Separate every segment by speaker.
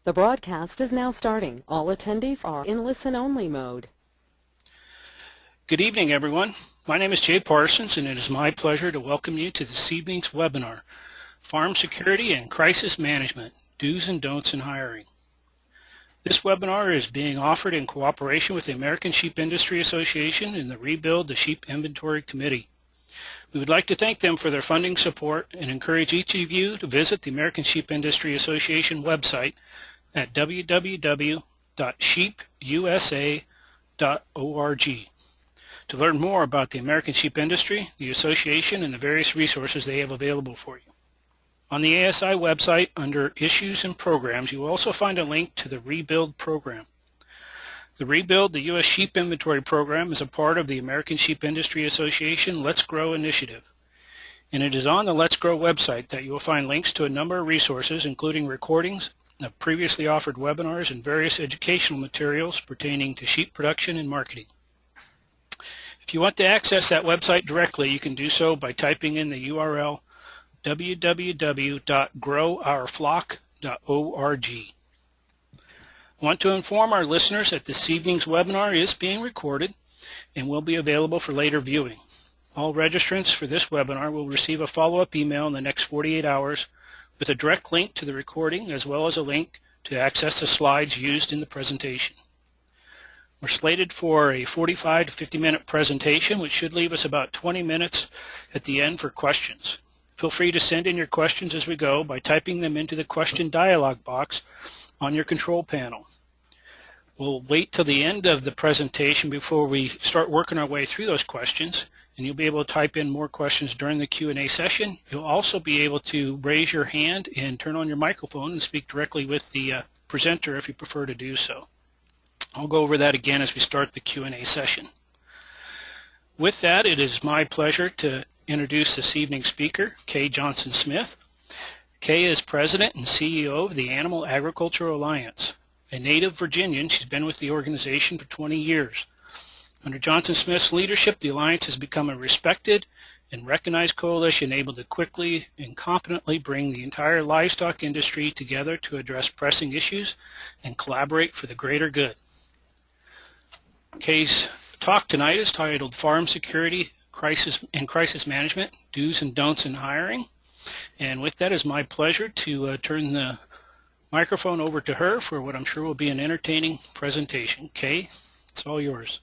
Speaker 1: The broadcast is now starting. All attendees are in listen-only mode.
Speaker 2: Good evening, everyone. My name is Jay Parsons, and it is my pleasure to welcome you to this evening's webinar, Farm Security and Crisis Management, Do's and Don'ts in Hiring. This webinar is being offered in cooperation with the American Sheep Industry Association and the Rebuild the Sheep Inventory Committee. We would like to thank them for their funding support and encourage each of you to visit the American Sheep Industry Association website at www.sheepusa.org to learn more about the American Sheep Industry, the association, and the various resources they have available for you. On the ASI website, under Issues and Programs, you will also find a link to the Rebuild program. The Rebuild the U.S. Sheep Inventory Program is a part of the American Sheep Industry Association Let's Grow initiative. And it is on the Let's Grow website that you will find links to a number of resources, including recordings of previously offered webinars and various educational materials pertaining to sheep production and marketing. If you want to access that website directly, you can do so by typing in the URL www.growourflock.org. I want to inform our listeners that this evening's webinar is being recorded and will be available for later viewing. All registrants for this webinar will receive a follow-up email in the next 48 hours with a direct link to the recording as well as a link to access the slides used in the presentation. We're slated for a 45 to 50-minute presentation, which should leave us about 20 minutes at the end for questions. Feel free to send in your questions as we go by typing them into the question dialog box on your control panel. We'll wait till the end of the presentation before we start working our way through those questions, and you'll be able to type in more questions during the Q&A session. You'll also be able to raise your hand and turn on your microphone and speak directly with the presenter if you prefer to do so. I'll go over that again as we start the Q&A session. With that, it is my pleasure to introduce this evening's speaker, Kay Johnson-Smith. Kay is President and CEO of the Animal Agriculture Alliance. A native Virginian, she's been with the organization for 20 years. Under Johnson-Smith's leadership, the Alliance has become a respected and recognized coalition able to quickly and competently bring the entire livestock industry together to address pressing issues and collaborate for the greater good. Kay's talk tonight is titled Farm Security and Crisis Management, Do's and Don'ts in Hiring. And with that, it's my pleasure to turn the microphone over to her for what I'm sure will be an entertaining presentation. Kay, it's all yours.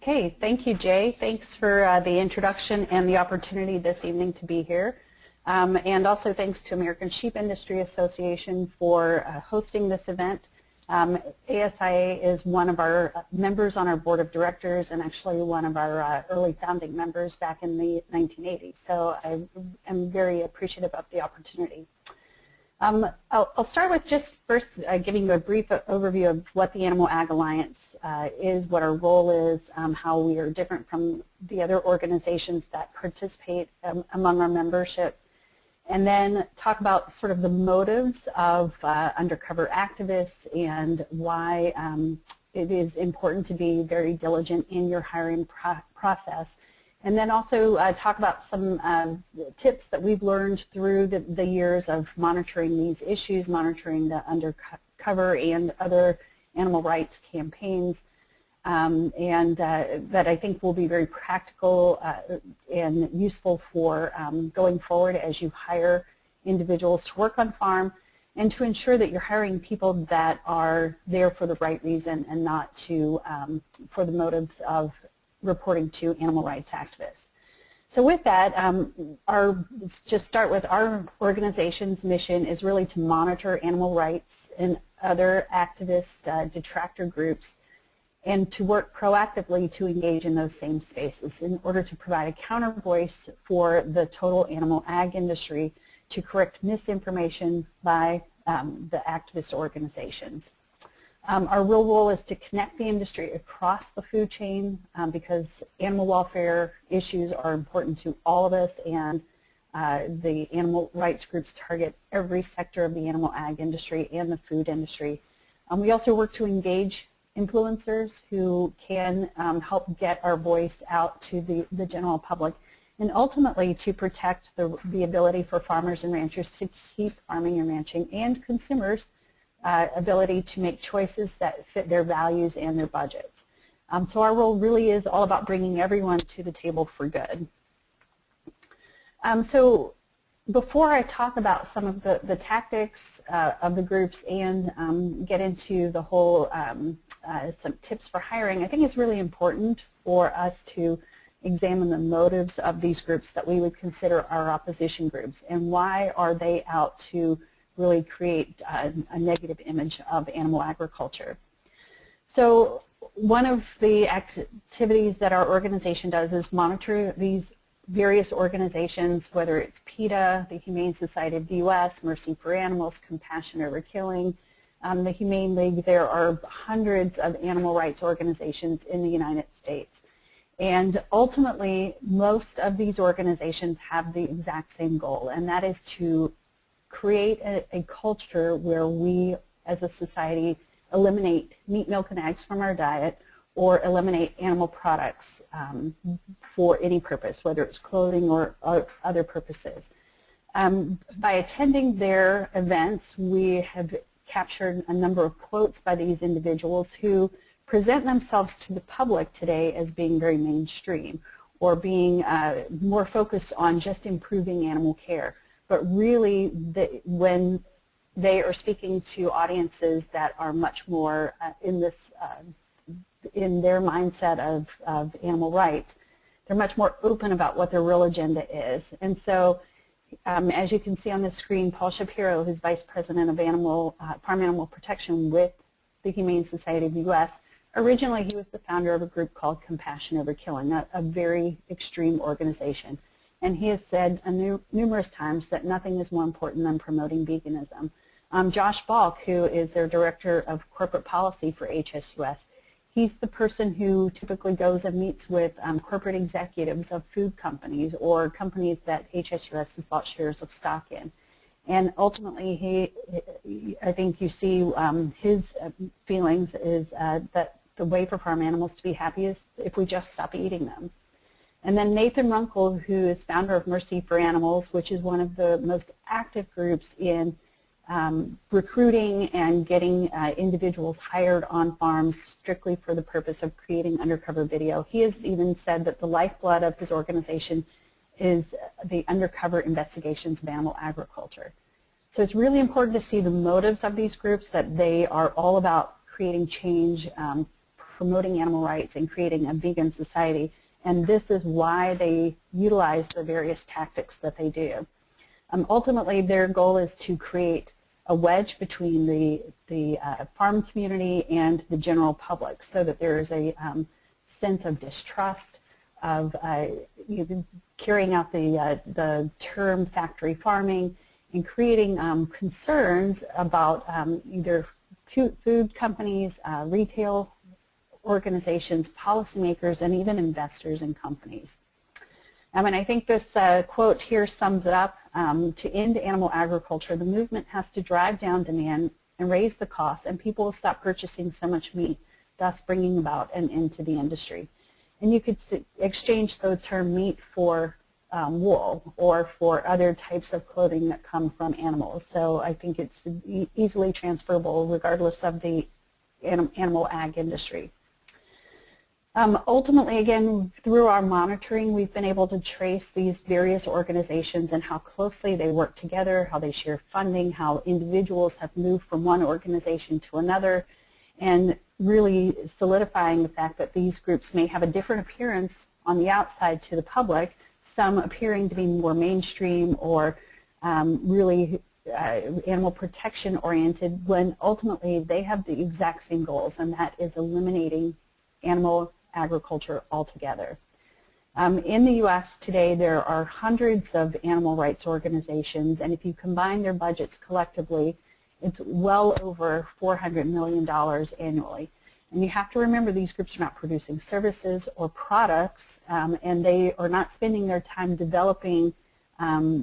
Speaker 3: Okay, thank you, Jay. Thanks for the introduction and the opportunity this evening to be here. And also thanks to American Sheep Industry Association for hosting this event. ASIA is one of our members on our board of directors and actually one of our early founding members back in the 1980s. So I am very appreciative of the opportunity. I'll start with just first giving you a brief overview of what the Animal Ag Alliance is, what our role is, how we are different from the other organizations that participate among our membership, and then talk about sort of the motives of undercover activists and why it is important to be very diligent in your hiring process. And then also talk about some tips that we've learned through the years of monitoring these issues, monitoring the Undercover and other animal rights campaigns, and that I think will be very practical and useful for going forward as you hire individuals to work on farm and to ensure that you're hiring people that are there for the right reason and not to for the motives of reporting to animal rights activists. So with that, let's just start with our organization's mission is really to monitor animal rights and other activist detractor groups and to work proactively to engage in those same spaces in order to provide a counter voice for the total animal ag industry to correct misinformation by the activist organizations. Our real role is to connect the industry across the food chain because animal welfare issues are important to all of us, and the animal rights groups target every sector of the animal ag industry and the food industry. We also work to engage influencers who can help get our voice out to the general public, and ultimately to protect the ability for farmers and ranchers to keep farming and ranching, and consumers ability to make choices that fit their values and their budgets. So our role really is all about bringing everyone to the table for good. So before I talk about some of the tactics of the groups and get into the whole some tips for hiring, I think it's really important for us to examine the motives of these groups that we would consider our opposition groups, and why are they out to really create a negative image of animal agriculture. So one of the activities that our organization does is monitor these various organizations, whether it's PETA, the Humane Society of the U.S., Mercy for Animals, Compassion Over Killing, the Humane League. There are hundreds of animal rights organizations in the United States. And ultimately, most of these organizations have the exact same goal, and that is to create a culture where we, as a society, eliminate meat, milk, and eggs from our diet, or eliminate animal products for any purpose, whether it's clothing or other purposes. By attending their events, we have captured a number of quotes by these individuals who present themselves to the public today as being very mainstream, or being more focused on just improving animal care. But really, when they are speaking to audiences that are much more in their mindset of animal rights, they're much more open about what their real agenda is. And so, as you can see on the screen, Paul Shapiro, who's Vice President of Farm Animal Protection with the Humane Society of the U.S., originally he was the founder of a group called Compassion Over Killing, a very extreme organization. And he has said numerous times that nothing is more important than promoting veganism. Josh Balk, who is their Director of Corporate Policy for HSUS, he's the person who typically goes and meets with corporate executives of food companies or companies that HSUS has bought shares of stock in. And ultimately, I think you see his feelings is that the way for farm animals to be happy is if we just stop eating them. And then Nathan Runkle, who is founder of Mercy for Animals, which is one of the most active groups in recruiting and getting individuals hired on farms strictly for the purpose of creating undercover video. He has even said that the lifeblood of his organization is the undercover investigations of animal agriculture. So it's really important to see the motives of these groups, that they are all about creating change, promoting animal rights, and creating a vegan society. And this is why they utilize the various tactics that they do. Ultimately, their goal is to create a wedge between the farm community and the general public, so that there is a sense of distrust, of carrying out the term factory farming, and creating concerns about either food companies, retail organizations, policymakers, and even investors in companies. And I think this quote here sums it up. To end animal agriculture, the movement has to drive down demand and raise the cost, and people will stop purchasing so much meat, thus bringing about an end to the industry. And you could exchange the term meat for wool, or for other types of clothing that come from animals. So I think it's easily transferable regardless of the animal ag industry. Ultimately, again, through our monitoring, we've been able to trace these various organizations and how closely they work together, how they share funding, how individuals have moved from one organization to another, and really solidifying the fact that these groups may have a different appearance on the outside to the public, some appearing to be more mainstream or really animal protection oriented, when ultimately they have the exact same goals, and that is eliminating animal agriculture altogether. In the U.S. today, there are hundreds of animal rights organizations, and if you combine their budgets collectively, it's well over $400 million annually. And you have to remember, these groups are not producing services or products, and they are not spending their time developing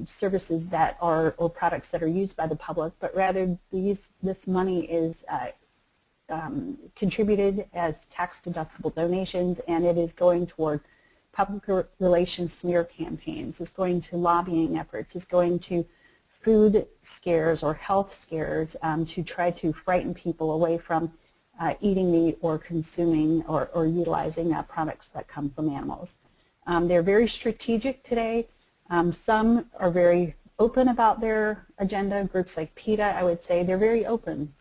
Speaker 3: services that are, or products that are used by the public, but rather this money is contributed as tax-deductible donations, and it is going toward public relations smear campaigns, it's going to lobbying efforts, it's going to food scares or health scares to try to frighten people away from eating meat or consuming or utilizing products that come from animals. They're very strategic today. Some are very open about their agenda. Groups like PETA, I would say, they're very open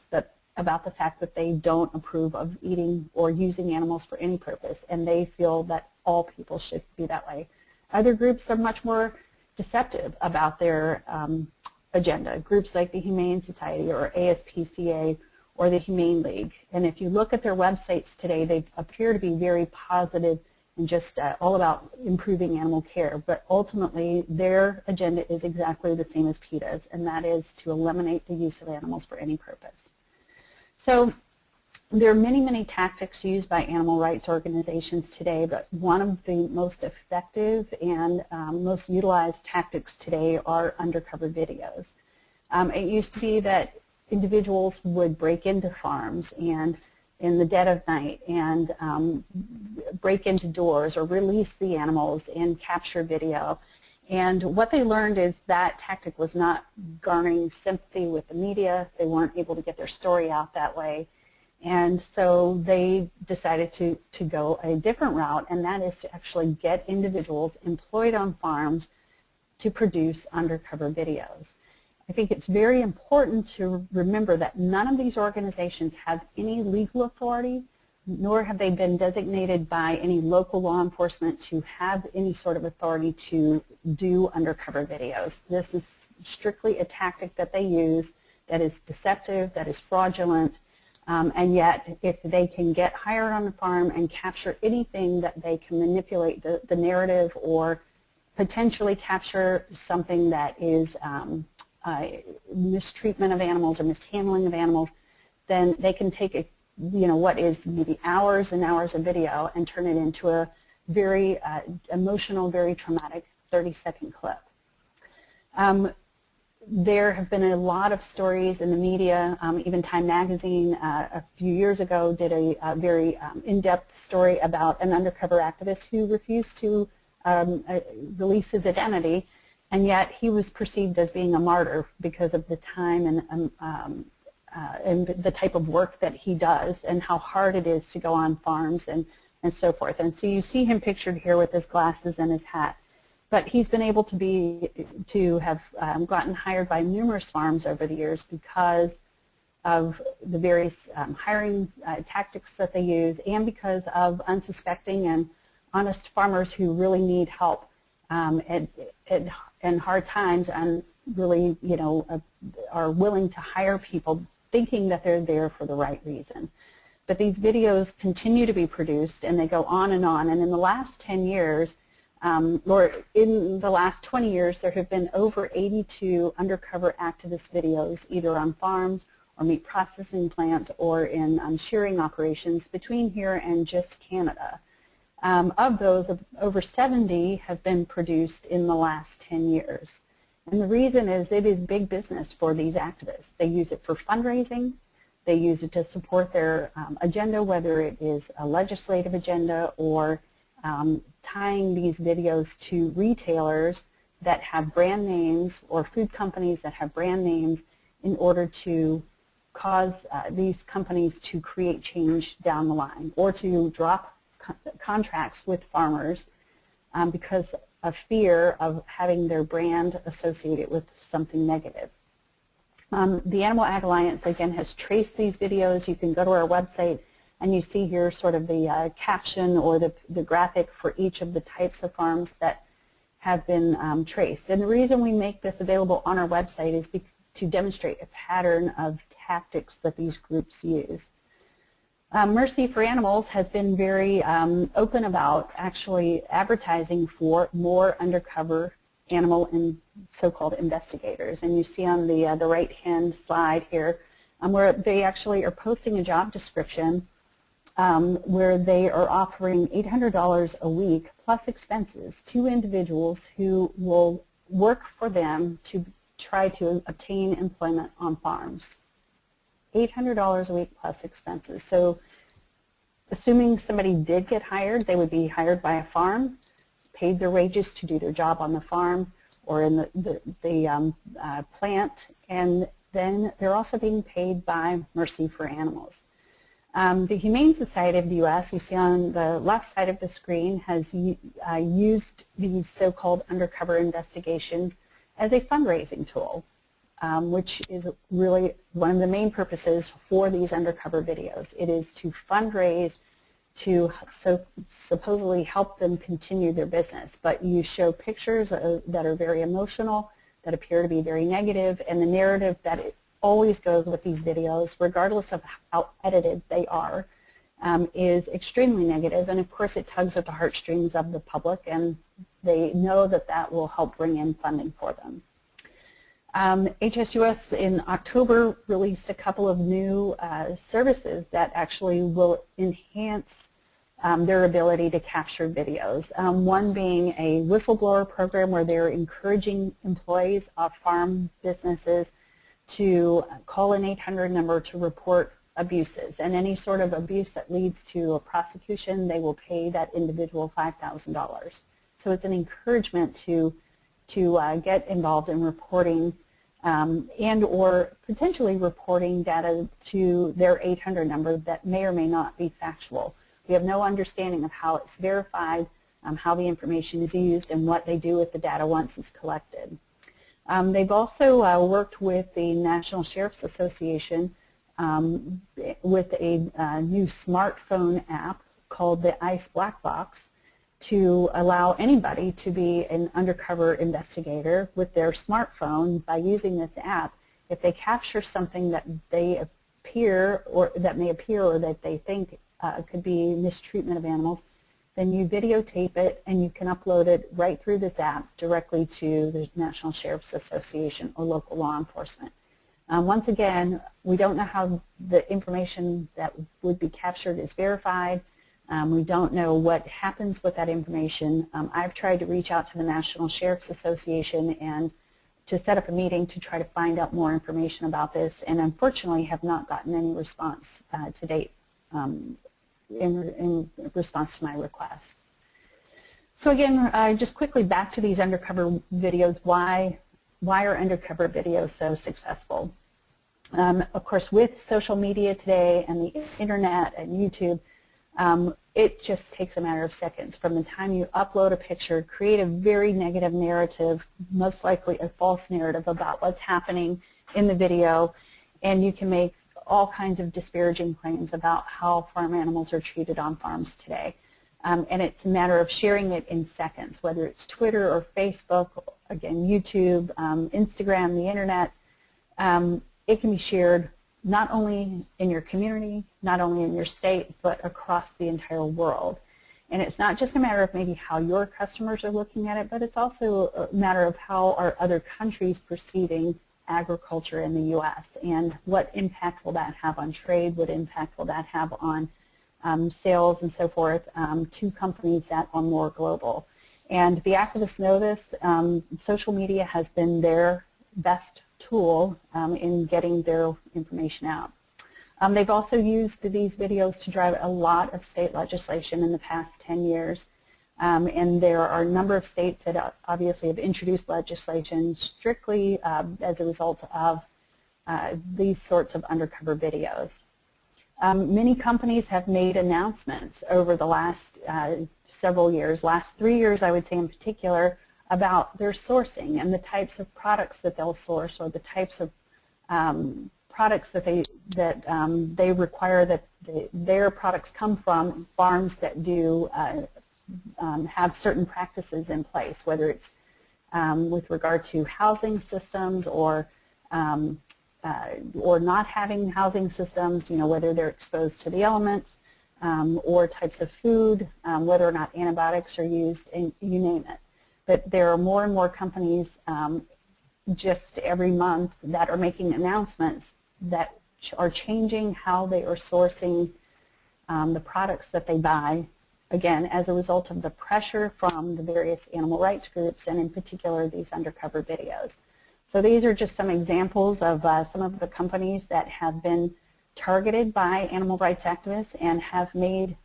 Speaker 3: about the fact that they don't approve of eating or using animals for any purpose, and they feel that all people should be that way. Other groups are much more deceptive about their agenda. Groups like the Humane Society or ASPCA or the Humane League. And if you look at their websites today, they appear to be very positive and just all about improving animal care. But ultimately, their agenda is exactly the same as PETA's, and that is to eliminate the use of animals for any purpose. So there are many, many tactics used by animal rights organizations today, but one of the most effective and most utilized tactics today are undercover videos. It used to be that individuals would break into farms and in the dead of night and break into doors or release the animals and capture video. And what they learned is that tactic was not garnering sympathy with the media. They weren't able to get their story out that way. And so they decided to go a different route, and that is to actually get individuals employed on farms to produce undercover videos. I think it's very important to remember that none of these organizations have any legal authority, nor have they been designated by any local law enforcement to have any sort of authority to do undercover videos. This is strictly a tactic that they use that is deceptive, that is fraudulent, and yet if they can get hired on the farm and capture anything that they can manipulate the narrative or potentially capture something that is mistreatment of animals or mishandling of animals, then they can take what is maybe hours and hours of video and turn it into a very emotional, very traumatic 30-second clip. There have been a lot of stories in the media. Even Time Magazine a few years ago did a very in-depth story about an undercover activist who refused to release his identity, and yet he was perceived as being a martyr because of the time and the type of work that he does and how hard it is to go on farms and so forth. And so you see him pictured here with his glasses and his hat. But he's been able to have gotten hired by numerous farms over the years because of the various hiring tactics that they use and because of unsuspecting and honest farmers who really need help in hard times and really, are willing to hire people thinking that they're there for the right reason. But these videos continue to be produced and they go on, and in the last 10 years, or in the last 20 years, there have been over 82 undercover activist videos either on farms or meat processing plants or in shearing operations between here and just Canada. Of those, over 70 have been produced in the last 10 years. And the reason is it is big business for these activists. They use it for fundraising. They use it to support their agenda, whether it is a legislative agenda or tying these videos to retailers that have brand names or food companies that have brand names in order to cause these companies to create change down the line or to drop contracts with farmers because of fear of having their brand associated with something negative. The Animal Ag Alliance, again, has traced these videos. You can go to our website and you see here sort of the caption or the graphic for each of the types of farms that have been traced. And the reason we make this available on our website is to demonstrate a pattern of tactics that these groups use. Mercy for Animals has been very open about actually advertising for more undercover animal and so-called investigators. And you see on the right-hand slide here where they actually are posting a job description where they are offering $800 a week plus expenses to individuals who will work for them to try to obtain employment on farms. $800 a week plus expenses. So assuming somebody did get hired, they would be hired by a farm, paid their wages to do their job on the farm, or in the plant, and then they're also being paid by Mercy for Animals. The Humane Society of the U.S., you see on the left side of the screen, has used these so-called undercover investigations as a fundraising tool, which is really one of the main purposes for these undercover videos. It is to fundraise to supposedly help them continue their business. But you show pictures that are very emotional, that appear to be very negative, and the narrative that it always goes with these videos, regardless of how edited they are, is extremely negative. And of course it tugs at the heartstrings of the public, and they know that that will help bring in funding for them. HSUS in October released a couple of new services that actually will enhance their ability to capture videos. One being a whistleblower program where they're encouraging employees of farm businesses to call an 800 number to report abuses, and any sort of abuse that leads to a prosecution, they will pay that individual $5,000. So it's an encouragement to get involved in reporting and or potentially reporting data to their 800 number that may or may not be factual. We have no understanding of how it's verified, how the information is used, and what they do with the data once it's collected. They've also worked with the National Sheriff's Association with a new smartphone app called the ICE Black Box to allow anybody to be an undercover investigator with their smartphone by using this app. If they capture something that they appear or that may appear or that they think could be mistreatment of animals, then you videotape it and you can upload it right through this app directly to the National Sheriff's Association or local law enforcement. Once again, we don't know how the information that would be captured is verified. We don't know what happens with that information. I've tried to reach out to the National Sheriff's Association and to set up a meeting to try to find out more information about this, and unfortunately have not gotten any response to date in response to my request. So again, just quickly back to these undercover videos. Why are undercover videos so successful? Of course, with social media today and the internet and YouTube, it just takes a matter of seconds. From the time you upload a picture, create a very negative narrative, most likely a false narrative about what's happening in the video, and you can make all kinds of disparaging claims about how farm animals are treated on farms today. And it's a matter of sharing it in seconds, whether it's Twitter or Facebook, again, YouTube, Instagram, the internet. It can be shared not only in your community, not only in your state, but across the entire world. And it's not just a matter of maybe how your customers are looking at it, but it's also a matter of how are other countries perceiving agriculture in the U.S. and what impact will that have on trade, what impact will that have on sales and so forth to companies that are more global. And the activists know this. Social media has been their best tool in getting their information out. They've also used these videos to drive a lot of state legislation in the past 10 years. And there are a number of states that obviously have introduced legislation strictly as a result of these sorts of undercover videos. Many companies have made announcements over the last several years, last 3 years I would say in particular, about their sourcing and the types of products that they'll source, or the types of products that they require that their products come from farms that do have certain practices in place, whether it's with regard to housing systems or not having housing systems, whether they're exposed to the elements, or types of food, whether or not antibiotics are used, and you name it. But there are more and more companies just every month that are making announcements that are changing how they are sourcing the products that they buy, again, as a result of the pressure from the various animal rights groups, and in particular these undercover videos. So these are just some examples of some of the companies that have been targeted by animal rights activists and have made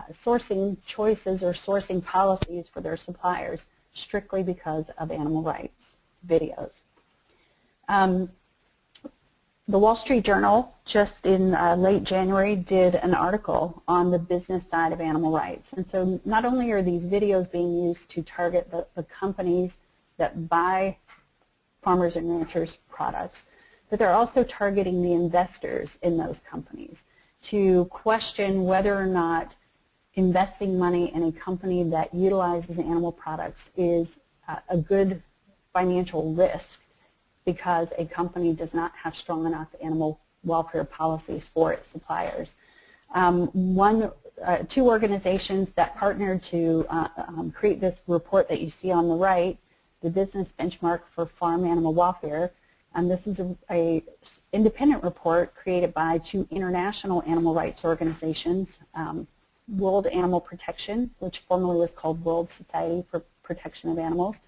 Speaker 3: sourcing choices or sourcing policies for their suppliers strictly because of animal rights videos. The Wall Street Journal just in late January did an article on the business side of animal rights. And so not only are these videos being used to target the companies that buy farmers and ranchers products, but they're also targeting the investors in those companies to question whether or not investing money in a company that utilizes animal products is a good financial risk because a company does not have strong enough animal welfare policies for its suppliers. Two organizations that partnered to create this report that you see on the right, the Business Benchmark for Farm Animal Welfare, and this is a independent report created by two international animal rights organizations, World Animal Protection, which formerly was called World Society for Protection of Animals,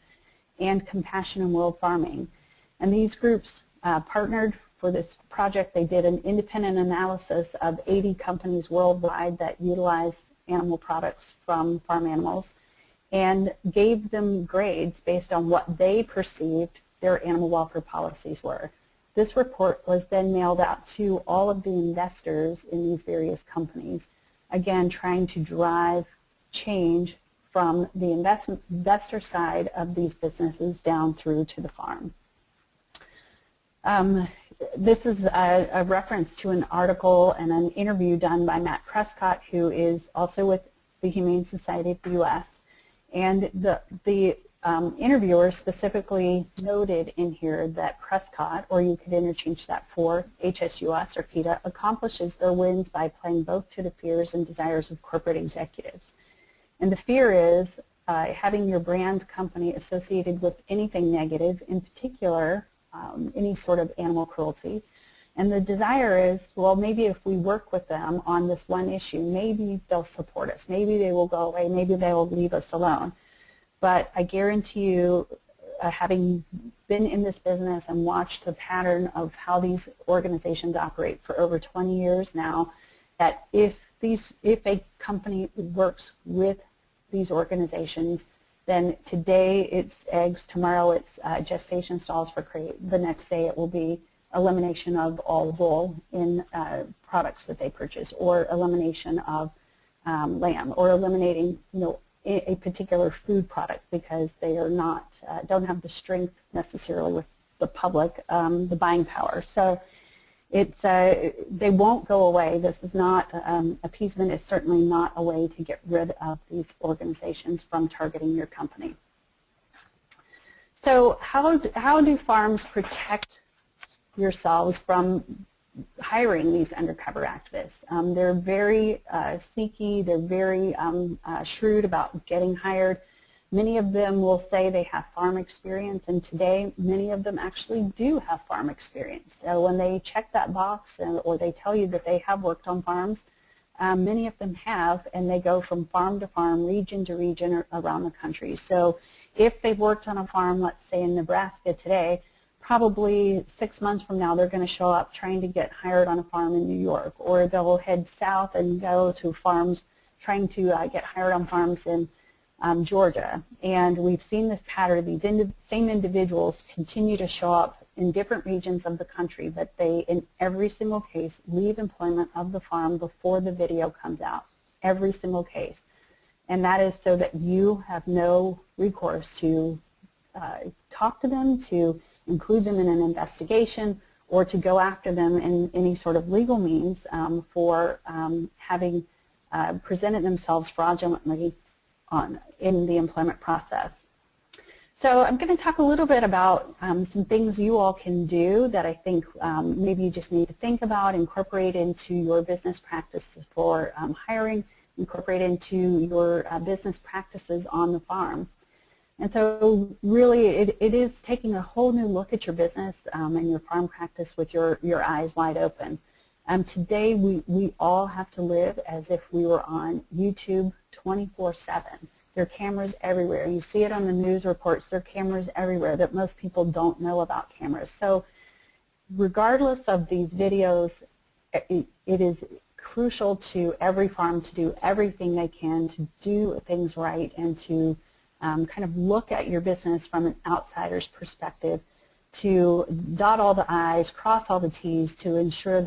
Speaker 3: and Compassion in World Farming. And these groups partnered for this project. They did an independent analysis of 80 companies worldwide that utilize animal products from farm animals and gave them grades based on what they perceived their animal welfare policies were. This report was then mailed out to all of the investors in these various companies, again trying to drive change from the investor side of these businesses down through to the farm. This is a reference to an article and an interview done by Matt Prescott, who is also with the Humane Society of the U.S. And the interviewer specifically noted in here that Prescott, or you could interchange that for HSUS or PETA, accomplishes their wins by playing both to the fears and desires of corporate executives. And the fear is having your brand company associated with anything negative, in particular any sort of animal cruelty. And the desire is, well, maybe if we work with them on this one issue, maybe they'll support us, maybe they will go away, maybe they will leave us alone. But I guarantee you, having been in this business and watched the pattern of how these organizations operate for over 20 years now, that if a company works with these organizations, then today it's eggs, tomorrow it's gestation stalls for crate, the next day it will be elimination of all wool in products that they purchase, or elimination of lamb, or eliminating a particular food product because they are not, don't have the strength necessarily with the public, the buying power. So it's, they won't go away. This is not, appeasement is certainly not a way to get rid of these organizations from targeting your company. So how do farms protect yourselves from hiring these undercover activists? They're very sneaky, they're very shrewd about getting hired. Many of them will say they have farm experience, and today many of them actually do have farm experience. So when they check that box or they tell you that they have worked on farms, many of them have, and they go from farm to farm, region to region around the country. So if they've worked on a farm, let's say in Nebraska today, probably 6 months from now they're going to show up trying to get hired on a farm in New York, or they'll head south and go to farms trying to get hired on farms in Georgia. And we've seen this pattern. These same individuals continue to show up in different regions of the country, but they, in every single case, leave employment of the farm before the video comes out. Every single case. And that is so that you have no recourse to talk to them, to include them in an investigation, or to go after them in any sort of legal means for having presented themselves fraudulently in the employment process. So I'm going to talk a little bit about some things you all can do that I think maybe you just need to think about, incorporate into your business practices for hiring, incorporate into your business practices on the farm. And so really it is taking a whole new look at your business and your farm practice with your eyes wide open. Today we all have to live as if we were on YouTube 24/7. There are cameras everywhere. You see it on the news reports. There are cameras everywhere that most people don't know about cameras. So regardless of these videos, it is crucial to every farm to do everything they can to do things right and to kind of look at your business from an outsider's perspective, to dot all the I's, cross all the T's, to ensure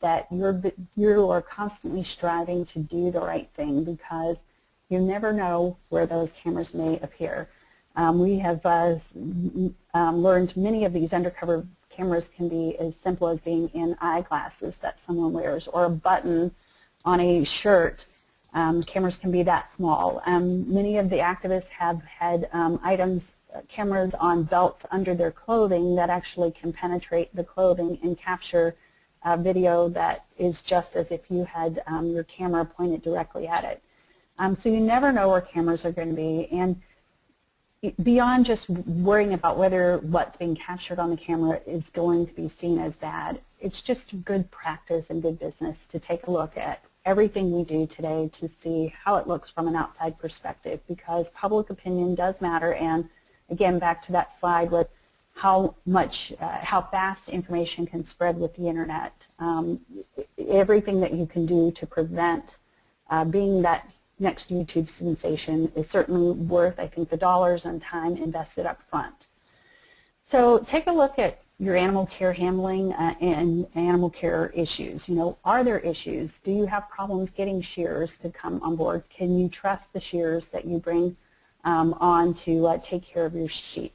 Speaker 3: that you are constantly striving to do the right thing, because you never know where those cameras may appear. We have learned many of these undercover cameras can be as simple as being in eyeglasses that someone wears, or a button on a shirt. Cameras can be that small. Many of the activists have had cameras on belts under their clothing that actually can penetrate the clothing and capture video that is just as if you had your camera pointed directly at it. So you never know where cameras are going to be, and beyond just worrying about whether what's being captured on the camera is going to be seen as bad, it's just good practice and good business to take a look at everything we do today to see how it looks from an outside perspective, because public opinion does matter. And again, back to that slide with how fast information can spread with the internet. Everything that you can do to prevent being that next YouTube sensation is certainly worth, I think, the dollars and time invested up front. So take a look at your animal care handling and animal care issues. Are there issues? Do you have problems getting shearers to come on board? Can you trust the shearers that you bring on to take care of your sheep?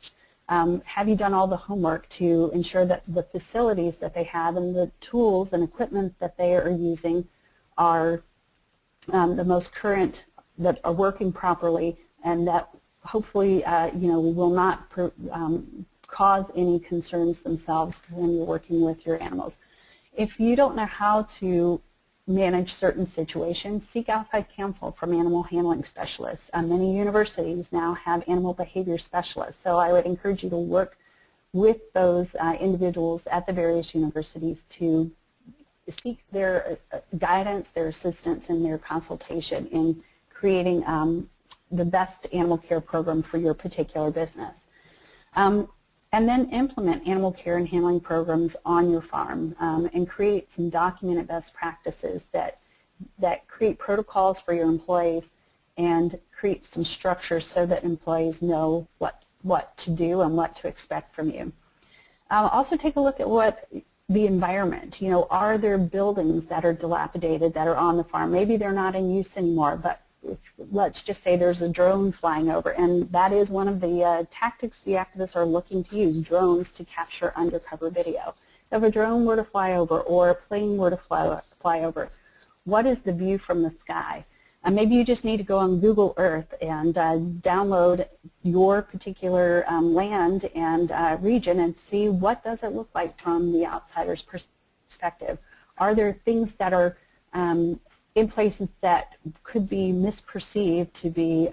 Speaker 3: Have you done all the homework to ensure that the facilities that they have and the tools and equipment that they are using are the most current, that are working properly, and that hopefully will not cause any concerns themselves when you're working with your animals? If you don't know how to manage certain situations, seek outside counsel from animal handling specialists. Many universities now have animal behavior specialists, so I would encourage you to work with those individuals at the various universities to seek their guidance, their assistance, and their consultation in creating the best animal care program for your particular business. And then implement animal care and handling programs on your farm, and create some documented best practices that create protocols for your employees and create some structures so that employees know what to do and what to expect from you. Also take a look at the environment. Are there buildings that are dilapidated that are on the farm? Maybe they're not in use anymore, but let's just say there's a drone flying over, and that is one of the tactics the activists are looking to use, drones to capture undercover video. If a drone were to fly over or a plane were to fly over, what is the view from the sky? Maybe you just need to go on Google Earth and download your particular land and region and see what does it look like from the outsider's perspective. Are there things that are in places that could be misperceived to be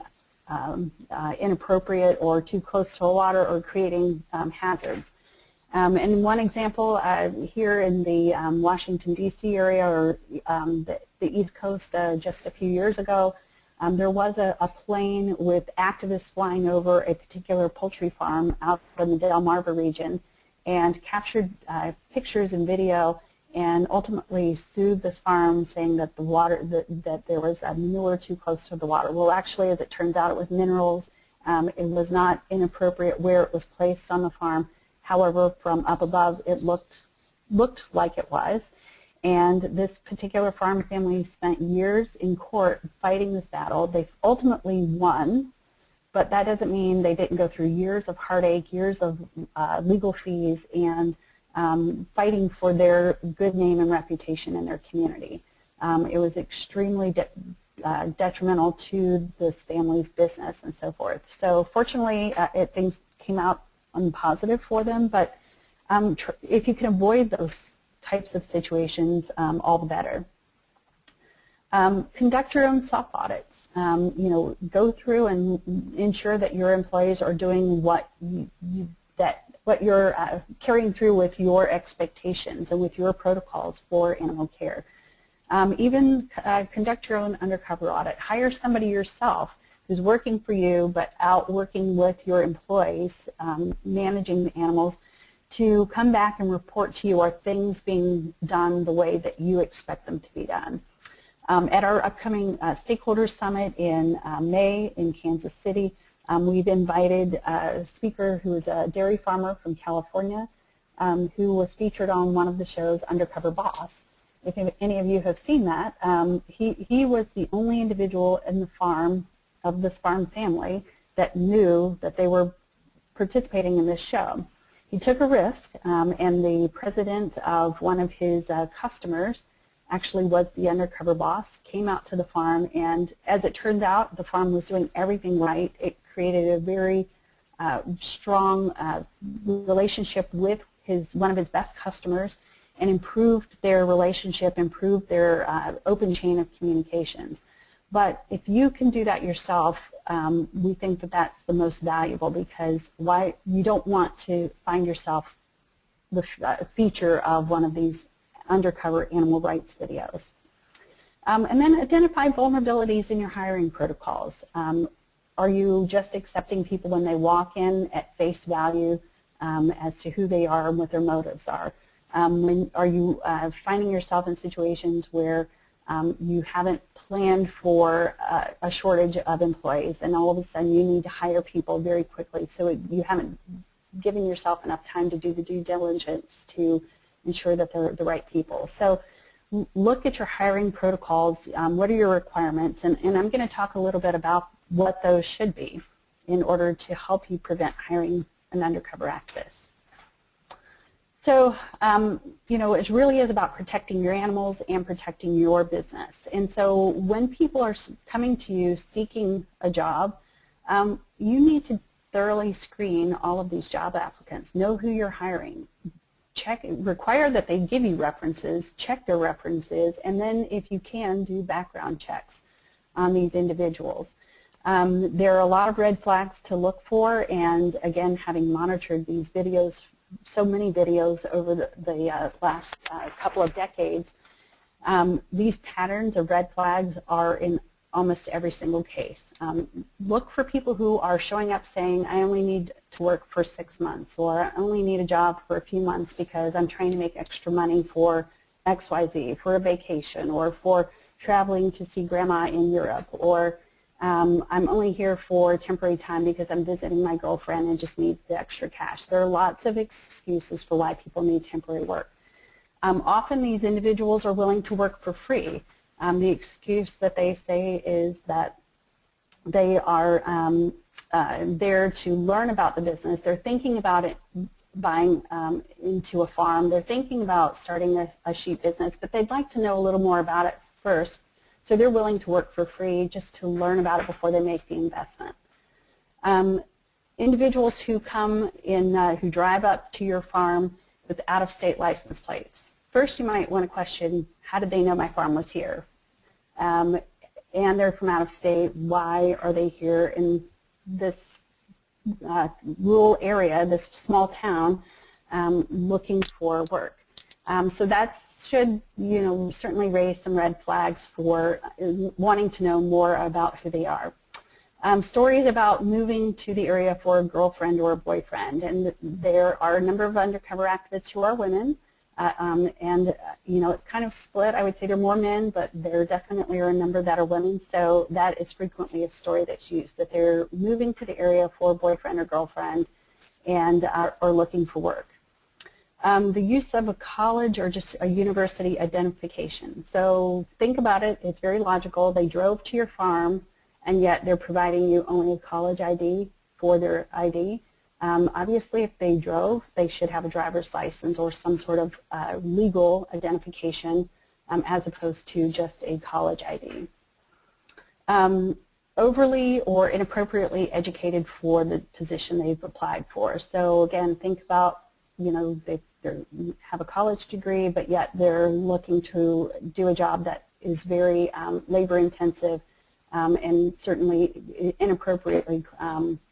Speaker 3: inappropriate or too close to water or creating hazards? And one example here in the Washington, D.C. area, or the East Coast just a few years ago, there was a plane with activists flying over a particular poultry farm out in the Delmarva region and captured pictures and video, and ultimately sued this farm, saying that that there was manure too close to the water. Well, actually, as it turns out, it was minerals. It was not inappropriate where it was placed on the farm. However, from up above, it looked like it was. And this particular farm family spent years in court fighting this battle. They ultimately won, but that doesn't mean they didn't go through years of heartache, years of legal fees, and fighting for their good name and reputation in their community. It was extremely detrimental to this family's business and so forth. So fortunately, things came out positive for them, but if you can avoid those types of situations, all the better. Conduct your own self-audits. Go through and ensure that your employees are doing what you're carrying through with your expectations and with your protocols for animal care. Even conduct your own undercover audit. Hire somebody yourself who's working for you but out working with your employees, managing the animals, to come back and report to you, are things being done the way that you expect them to be done. At our upcoming Stakeholders Summit in May in Kansas City, We've invited a speaker who is a dairy farmer from California who was featured on one of the shows, Undercover Boss. If any of you have seen that, he was the only individual in the farm, of this farm family, that knew that they were participating in this show. He took a risk, and the president of one of his customers actually was the undercover boss, came out to the farm, and as it turned out, the farm was doing everything right. It created a very strong relationship with one of his best customers, and improved their relationship, improved their open chain of communications. But if you can do that yourself, we think that that's the most valuable, because you don't want to find yourself the feature of one of these undercover animal rights videos. And then identify vulnerabilities in your hiring protocols. Are you just accepting people when they walk in at face value as to who they are and what their motives are? Are you finding yourself in situations where you haven't planned for a shortage of employees, and all of a sudden you need to hire people very quickly, so you haven't given yourself enough time to do the due diligence to ensure that they're the right people? So look at your hiring protocols. What are your requirements? And I'm going to talk a little bit about what those should be in order to help you prevent hiring an undercover activist. So, it really is about protecting your animals and protecting your business. And so when people are coming to you seeking a job, you need to thoroughly screen all of these job applicants. Know who you're hiring. Require that they give you references, check their references, and then if you can, do background checks on these individuals. There are a lot of red flags to look for, and again, having monitored these videos, so many videos over the last couple of decades, these patterns of red flags are in almost every single case. Look for people who are showing up saying, I only need to work for 6 months, or I only need a job for a few months because I'm trying to make extra money for XYZ, for a vacation, or for traveling to see grandma in Europe, or I'm only here for temporary time because I'm visiting my girlfriend and just need the extra cash. There are lots of excuses for why people need temporary work. Often these individuals are willing to work for free. The excuse that they say is that they are there to learn about the business. They're thinking about it, buying into a farm. They're thinking about starting a sheep business, but they'd like to know a little more about it first. So they're willing to work for free just to learn about it before they make the investment. Individuals who come in, who drive up to your farm with out-of-state license plates. First, you might want to question, how did they know my farm was here? And they're from out of state. Why are they here in this rural area, this small town, looking for work? So that should, certainly raise some red flags for wanting to know more about who they are. Stories about moving to the area for a girlfriend or a boyfriend, and there are a number of undercover activists who are women, and it's kind of split. I would say there are more men, but there definitely are a number that are women, so that is frequently a story that's used, that they're moving to the area for a boyfriend or girlfriend and are looking for work. The use of a college or just a university identification. So think about it. It's very logical. They drove to your farm, and yet they're providing you only a college ID for their ID. Obviously, if they drove, they should have a driver's license or some sort of legal identification as opposed to just a college ID. Overly or inappropriately educated for the position they've applied for. So again, think about, they have a college degree, but yet they're looking to do a job that is very labor intensive and certainly inappropriately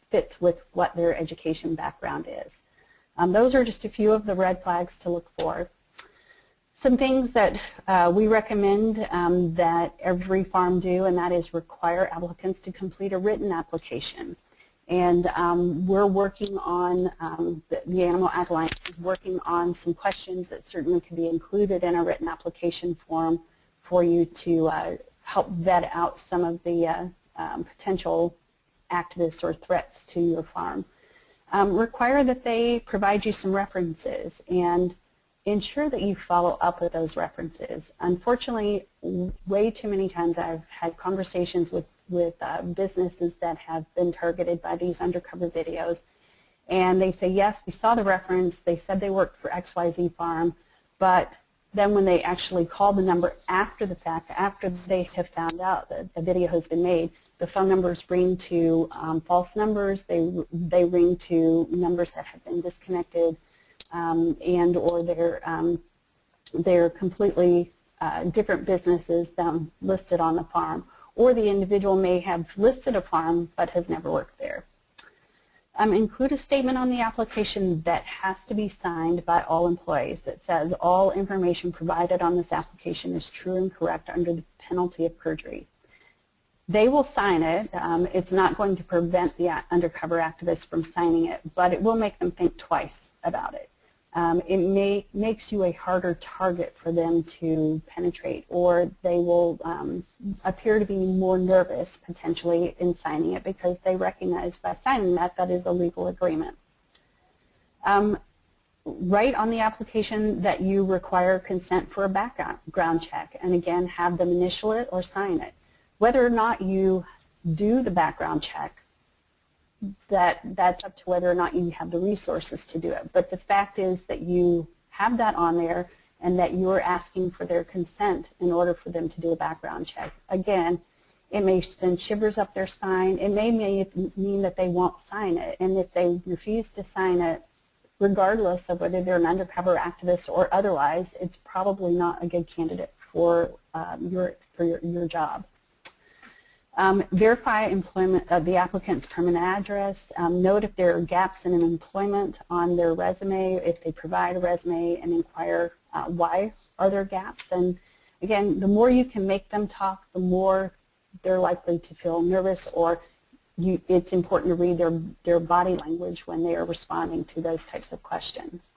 Speaker 3: fits with what their education background is. Those are just a few of the red flags to look for. Some things that we recommend that every farm do, and that is require applicants to complete a written application. And we're working on, the Animal Ag Alliance is working on some questions that certainly can be included in a written application form for you to help vet out some of the potential activists or threats to your farm. Require that they provide you some references and ensure that you follow up with those references. Unfortunately, way too many times I've had conversations with businesses that have been targeted by these undercover videos, and they say, yes, we saw the reference, they said they worked for XYZ farm, but then when they actually call the number after the fact, after they have found out that the video has been made, the phone numbers ring to false numbers, they ring to numbers that have been disconnected, and or they're completely different businesses listed on the farm, or the individual may have listed a farm but has never worked there. Include a statement on the application that has to be signed by all employees that says all information provided on this application is true and correct under the penalty of perjury. They will sign it. It's not going to prevent the undercover activists from signing it, but it will make them think twice about it. It makes you a harder target for them to penetrate, or they will appear to be more nervous potentially in signing it because they recognize by signing that is a legal agreement. Write on the application that you require consent for a background check, and again, have them initial it or sign it. Whether or not you do the background check, that's up to whether or not you have the resources to do it. But the fact is that you have that on there and that you're asking for their consent in order for them to do a background check. Again, it may send shivers up their spine. It may mean that they won't sign it. And if they refuse to sign it, regardless of whether they're an undercover activist or otherwise, it's probably not a good candidate for your job. Verify employment of the applicant's permanent address. Note if there are gaps in an employment on their resume, if they provide a resume, and inquire why are there gaps. And again, the more you can make them talk, the more they're likely to feel nervous, or it's important to read their body language when they are responding to those types of questions.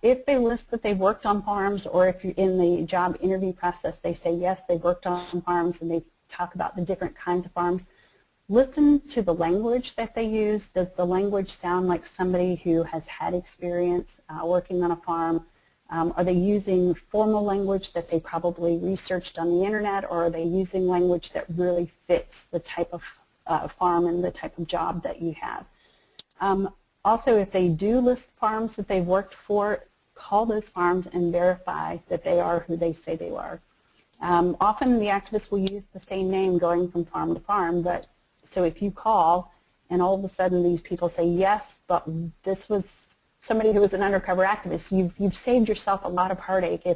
Speaker 3: If they list that they've worked on farms, or if in the job interview process they say yes, they've worked on farms, and they talk about the different kinds of farms, listen to the language that they use. Does the language sound like somebody who has had experience working on a farm? Are they using formal language that they probably researched on the internet, or are they using language that really fits the type of farm and the type of job that you have? Also, if they do list farms that they've worked for, call those farms and verify that they are who they say they are. Often the activists will use the same name going from farm to farm, but so if you call and all of a sudden these people say yes, but this was somebody who was an undercover activist, you've saved yourself a lot of heartache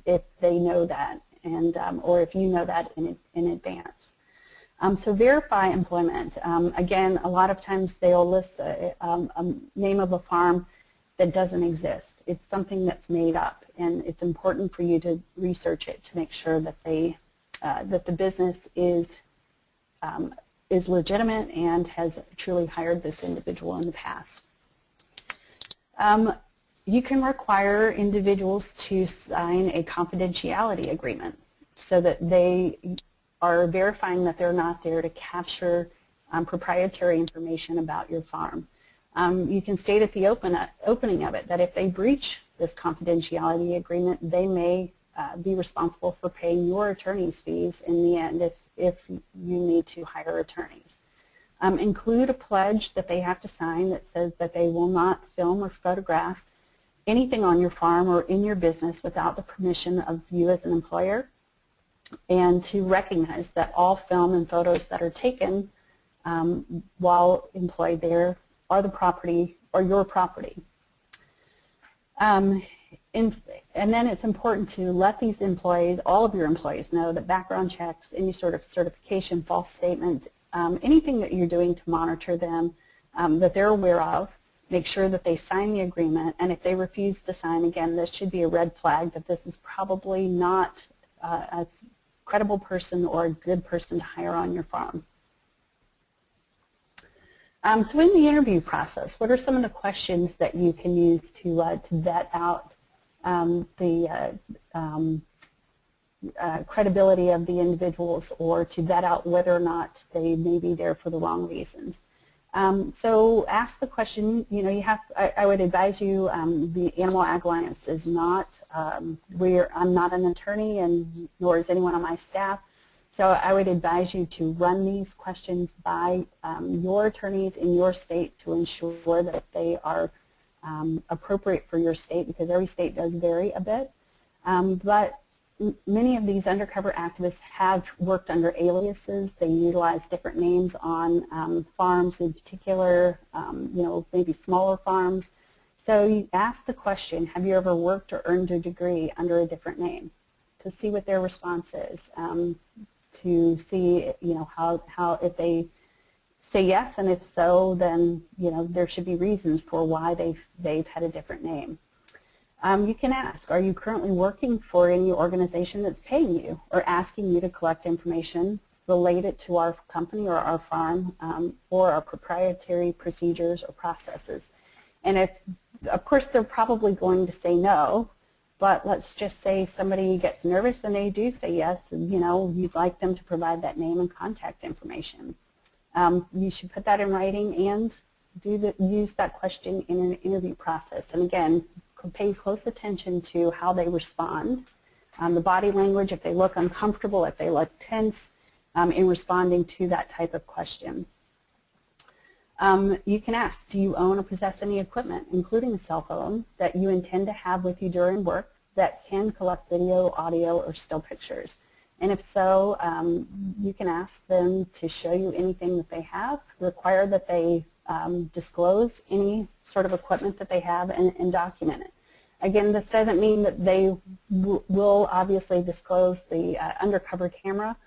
Speaker 3: if they know that, and or if you know that in advance. So verify employment. Again, a lot of times they'll list a name of a farm that doesn't exist. It's something that's made up, and it's important for you to research it to make sure that that the business is legitimate and has truly hired this individual in the past. You can require individuals to sign a confidentiality agreement so that they are verifying that they're not there to capture proprietary information about your farm. You can state at the opening of it that if they breach this confidentiality agreement, they may be responsible for paying your attorney's fees in the end if you need to hire attorneys. Include a pledge that they have to sign that says that they will not film or photograph anything on your farm or in your business without the permission of you as an employer, and to recognize that all film and photos that are taken while employed there are the property or your property. And then it's important to let these employees, all of your employees, know that background checks, any sort of certification, false statements, anything that you're doing to monitor them that they're aware of, make sure that they sign the agreement, and if they refuse to sign, again, this should be a red flag that this is probably not a credible person or a good person to hire on your farm. So in the interview process, what are some of the questions that you can use to vet out credibility of the individuals or to vet out whether or not they may be there for the wrong reasons. So ask the question, you know, I would advise you, the Animal Ag Alliance is not, I'm not an attorney and nor is anyone on my staff, so I would advise you to run these questions by your attorneys in your state to ensure that they are appropriate for your state, because every state does vary a bit. But many of these undercover activists have worked under aliases. They utilize different names on farms in particular, you know, maybe smaller farms. So you ask the question, have you ever worked or earned a degree under a different name, to see what their response is, to see, you know, how if they say yes, and if so, then, you know, there should be reasons for why they've had a different name. You can ask, are you currently working for any organization that's paying you or asking you to collect information related to our company or our farm or our proprietary procedures or processes? And if, of course, they're probably going to say no, but let's just say somebody gets nervous and they do say yes, and, you know, you'd like them to provide that name and contact information. You should put that in writing and use that question in an interview process. And again, pay close attention to how they respond, the body language, if they look uncomfortable, if they look tense in responding to that type of question. You can ask, do you own or possess any equipment, including a cell phone, that you intend to have with you during work that can collect video, audio, or still pictures? And if so, you can ask them to show you anything that they have, require that they disclose any sort of equipment that they have and document it. Again, this doesn't mean that they will obviously disclose the undercover camera,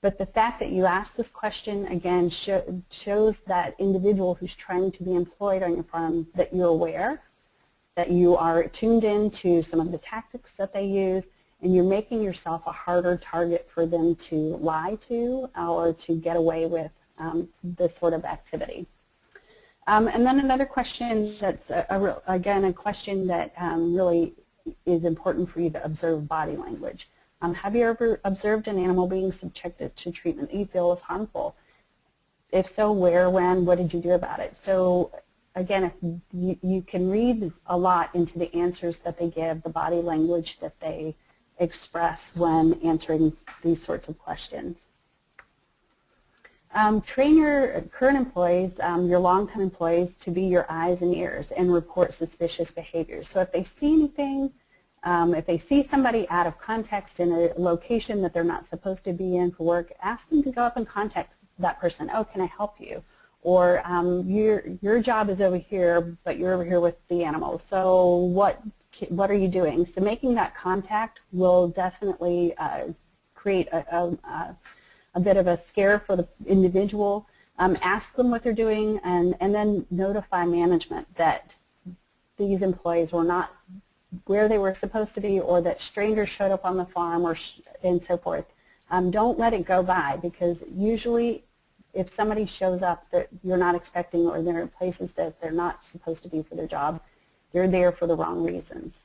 Speaker 3: but the fact that you ask this question, again, shows that individual who's trying to be employed on your farm that you're aware, that you are tuned in to some of the tactics that they use, and you're making yourself a harder target for them to lie to or to get away with this sort of activity. And then another question that's, again, a question that really is important for you to observe body language. Have you ever observed an animal being subjected to treatment that you feel is harmful? If so, where, when, what did you do about it? So again, if you can read a lot into the answers that they give, the body language that they express when answering these sorts of questions. Train your current employees, your long-time employees, to be your eyes and ears and report suspicious behaviors. So if they see anything, if they see somebody out of context in a location that they're not supposed to be in for work, ask them to go up and contact that person. Oh, can I help you? Or your job is over here, but you're over here with the animals. So what are you doing? So making that contact will definitely create a bit of a scare for the individual. Ask them what they're doing, and then notify management that these employees were not where they were supposed to be, or that strangers showed up on the farm, and so forth. Don't let it go by, because usually if somebody shows up that you're not expecting, or they're in places that they're not supposed to be for their job, they're there for the wrong reasons.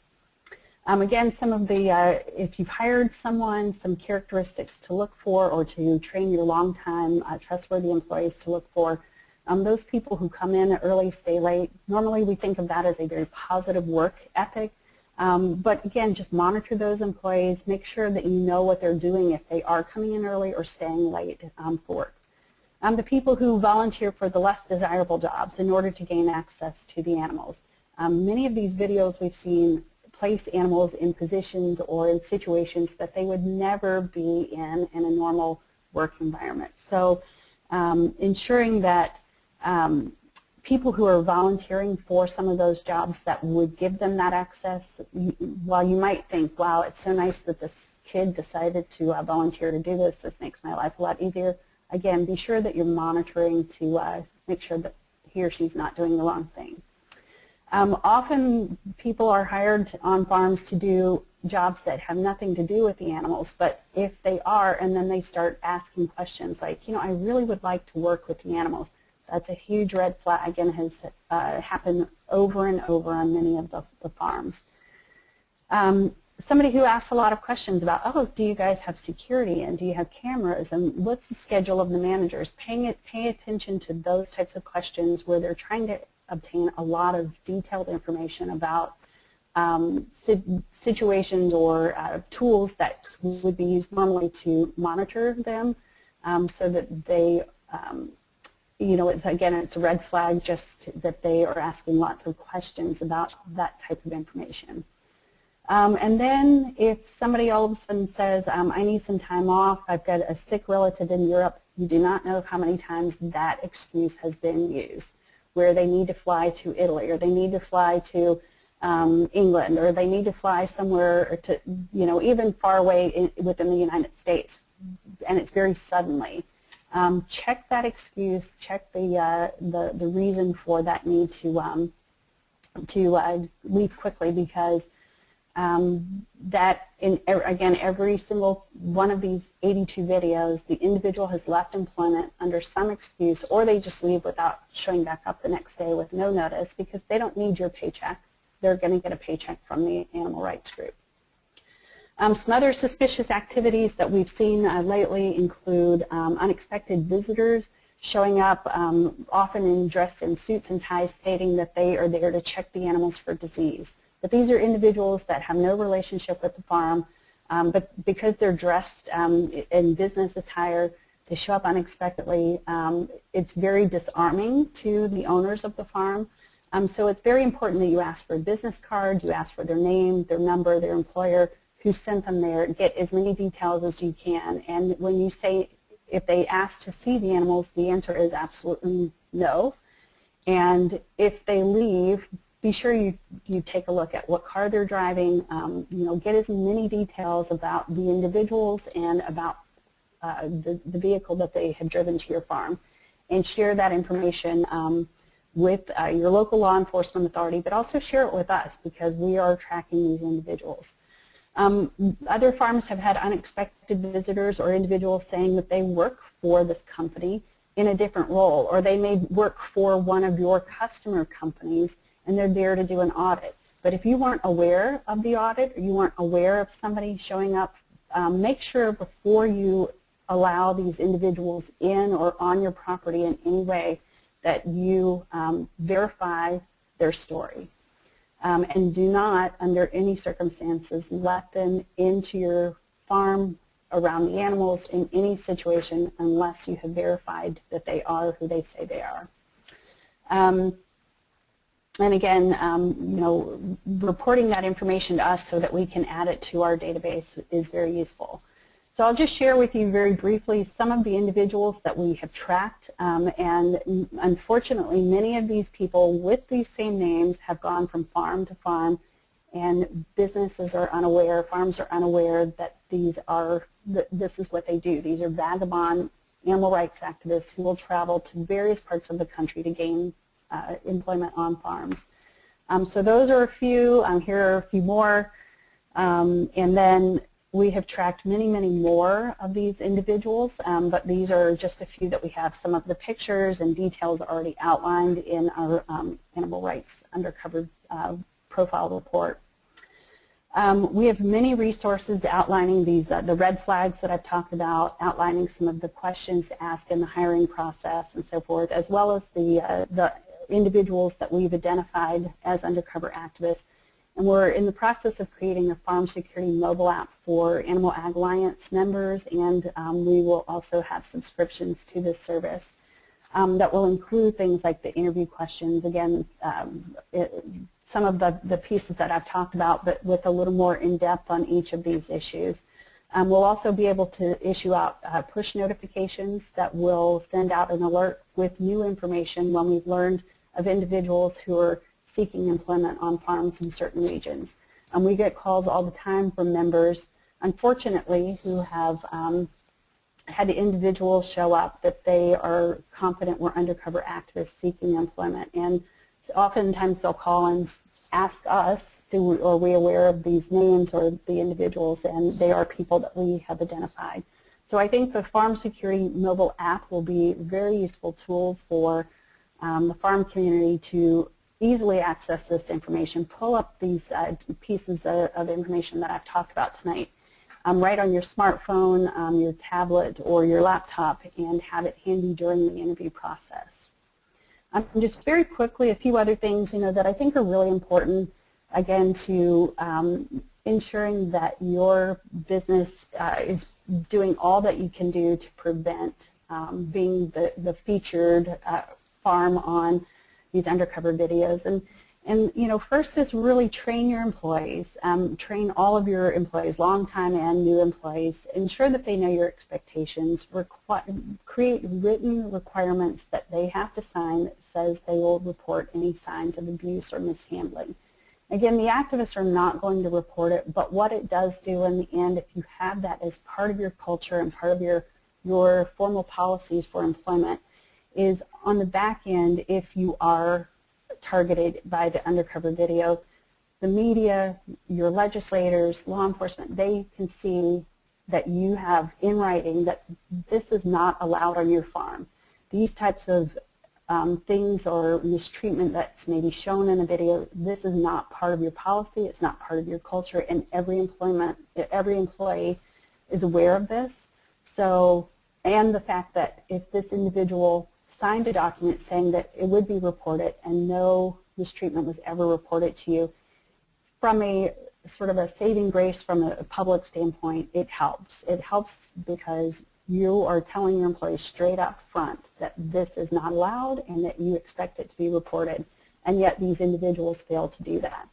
Speaker 3: Again, some of the, if you've hired someone, some characteristics to look for, or to train your long-time trustworthy employees to look for. Those people who come in early, stay late, normally we think of that as a very positive work ethic. But again, just monitor those employees, make sure that you know what they're doing if they are coming in early or staying late for work. The people who volunteer for the less desirable jobs in order to gain access to the animals. Many of these videos we've seen place animals in positions or in situations that they would never be in a normal work environment. So ensuring that people who are volunteering for some of those jobs that would give them that access, while you might think, wow, it's so nice that this kid decided to volunteer to do this, this makes my life a lot easier. Again, be sure that you're monitoring to make sure that he or she's not doing the wrong thing. Often people are hired on farms to do jobs that have nothing to do with the animals, but if they are, and then they start asking questions like, you know, I really would like to work with the animals, that's a huge red flag and has happened over and over on many of the farms. somebody who asks a lot of questions about, oh, do you guys have security and do you have cameras and what's the schedule of the managers? Pay attention to those types of questions where they're trying to obtain a lot of detailed information about situations or tools that would be used normally to monitor them, so that they, you know, it's a red flag just that they are asking lots of questions about that type of information. And then if somebody all of a sudden says, I need some time off, I've got a sick relative in Europe, you do not know how many times that excuse has been used, where they need to fly to Italy or they need to fly to England, or they need to fly somewhere to, you know, even far away within the United States, and it's very suddenly. Check that excuse, check the reason for that need to leave quickly, because that, again, every single one of these 82 videos, the individual has left employment under some excuse, or they just leave without showing back up the next day with no notice because they don't need your paycheck. They're going to get a paycheck from the animal rights group. Some other suspicious activities that we've seen lately include unexpected visitors showing up, often dressed in suits and ties, stating that they are there to check the animals for disease. But these are individuals that have no relationship with the farm, but because they're dressed in business attire, they show up unexpectedly. It's very disarming to the owners of the farm. So it's very important that you ask for a business card, you ask for their name, their number, their employer, who sent them there, get as many details as you can. And when you say, if they ask to see the animals, the answer is absolutely no. And if they leave, be sure you take a look at what car they're driving, you know, get as many details about the individuals and about the vehicle that they have driven to your farm, and share that information with your local law enforcement authority, but also share it with us because we are tracking these individuals. Other farms have had unexpected visitors or individuals saying that they work for this company in a different role, or they may work for one of your customer companies and they're there to do an audit. But if you weren't aware of the audit, or you weren't aware of somebody showing up, make sure before you allow these individuals in or on your property in any way that you verify their story. And do not, under any circumstances, let them into your farm around the animals in any situation unless you have verified that they are who they say they are. And again, you know, reporting that information to us so that we can add it to our database is very useful. So I'll just share with you very briefly some of the individuals that we have tracked, and unfortunately many of these people with these same names have gone from farm to farm, and businesses are unaware, farms are unaware that this is what they do. These are vagabond animal rights activists who will travel to various parts of the country to gain employment on farms. So those are a few. Here are a few more, and then we have tracked many, many more of these individuals, but these are just a few that we have. Some of the pictures and details already outlined in our Animal Rights Undercover profile report. We have many resources outlining these, the red flags that I've talked about, outlining some of the questions to ask in the hiring process and so forth, as well as the individuals that we've identified as undercover activists. And we're in the process of creating a farm security mobile app for Animal Ag Alliance members, and we will also have subscriptions to this service that will include things like the interview questions. Again, some of the pieces that I've talked about, but with a little more in-depth on each of these issues. We'll also be able to issue out push notifications that will send out an alert with new information when we've learned of individuals who are seeking employment on farms in certain regions. We get calls all the time from members, unfortunately, who have had individuals show up that they are confident were undercover activists seeking employment. And oftentimes they'll call and ask us, are we aware of these names or the individuals, and they are people that we have identified. So I think the Farm Security mobile app will be a very useful tool for the farm community to easily access this information. Pull up these pieces of information that I've talked about tonight right on your smartphone, your tablet, or your laptop, and have it handy during the interview process. Just very quickly, a few other things that I think are really important, again, to ensuring that your business is doing all that you can do to prevent being the featured farm on these undercover videos. And first is really train your employees, train all of your employees, long-time and new employees, ensure that they know your expectations, create written requirements that they have to sign that says they will report any signs of abuse or mishandling. Again, the activists are not going to report it, but what it does do in the end, if you have that as part of your culture and part of your formal policies for employment, is on the back end, if you are targeted by the undercover video, the media, your legislators, law enforcement, they can see that you have in writing that this is not allowed on your farm. These types of things or mistreatment that's maybe shown in a video, this is not part of your policy, it's not part of your culture, and every employee is aware of this. So, and the fact that if this individual signed a document saying that it would be reported and no mistreatment was ever reported to you, from a sort of a saving grace from a public standpoint, it helps. It helps because you are telling your employees straight up front that this is not allowed and that you expect it to be reported, and yet these individuals fail to do that.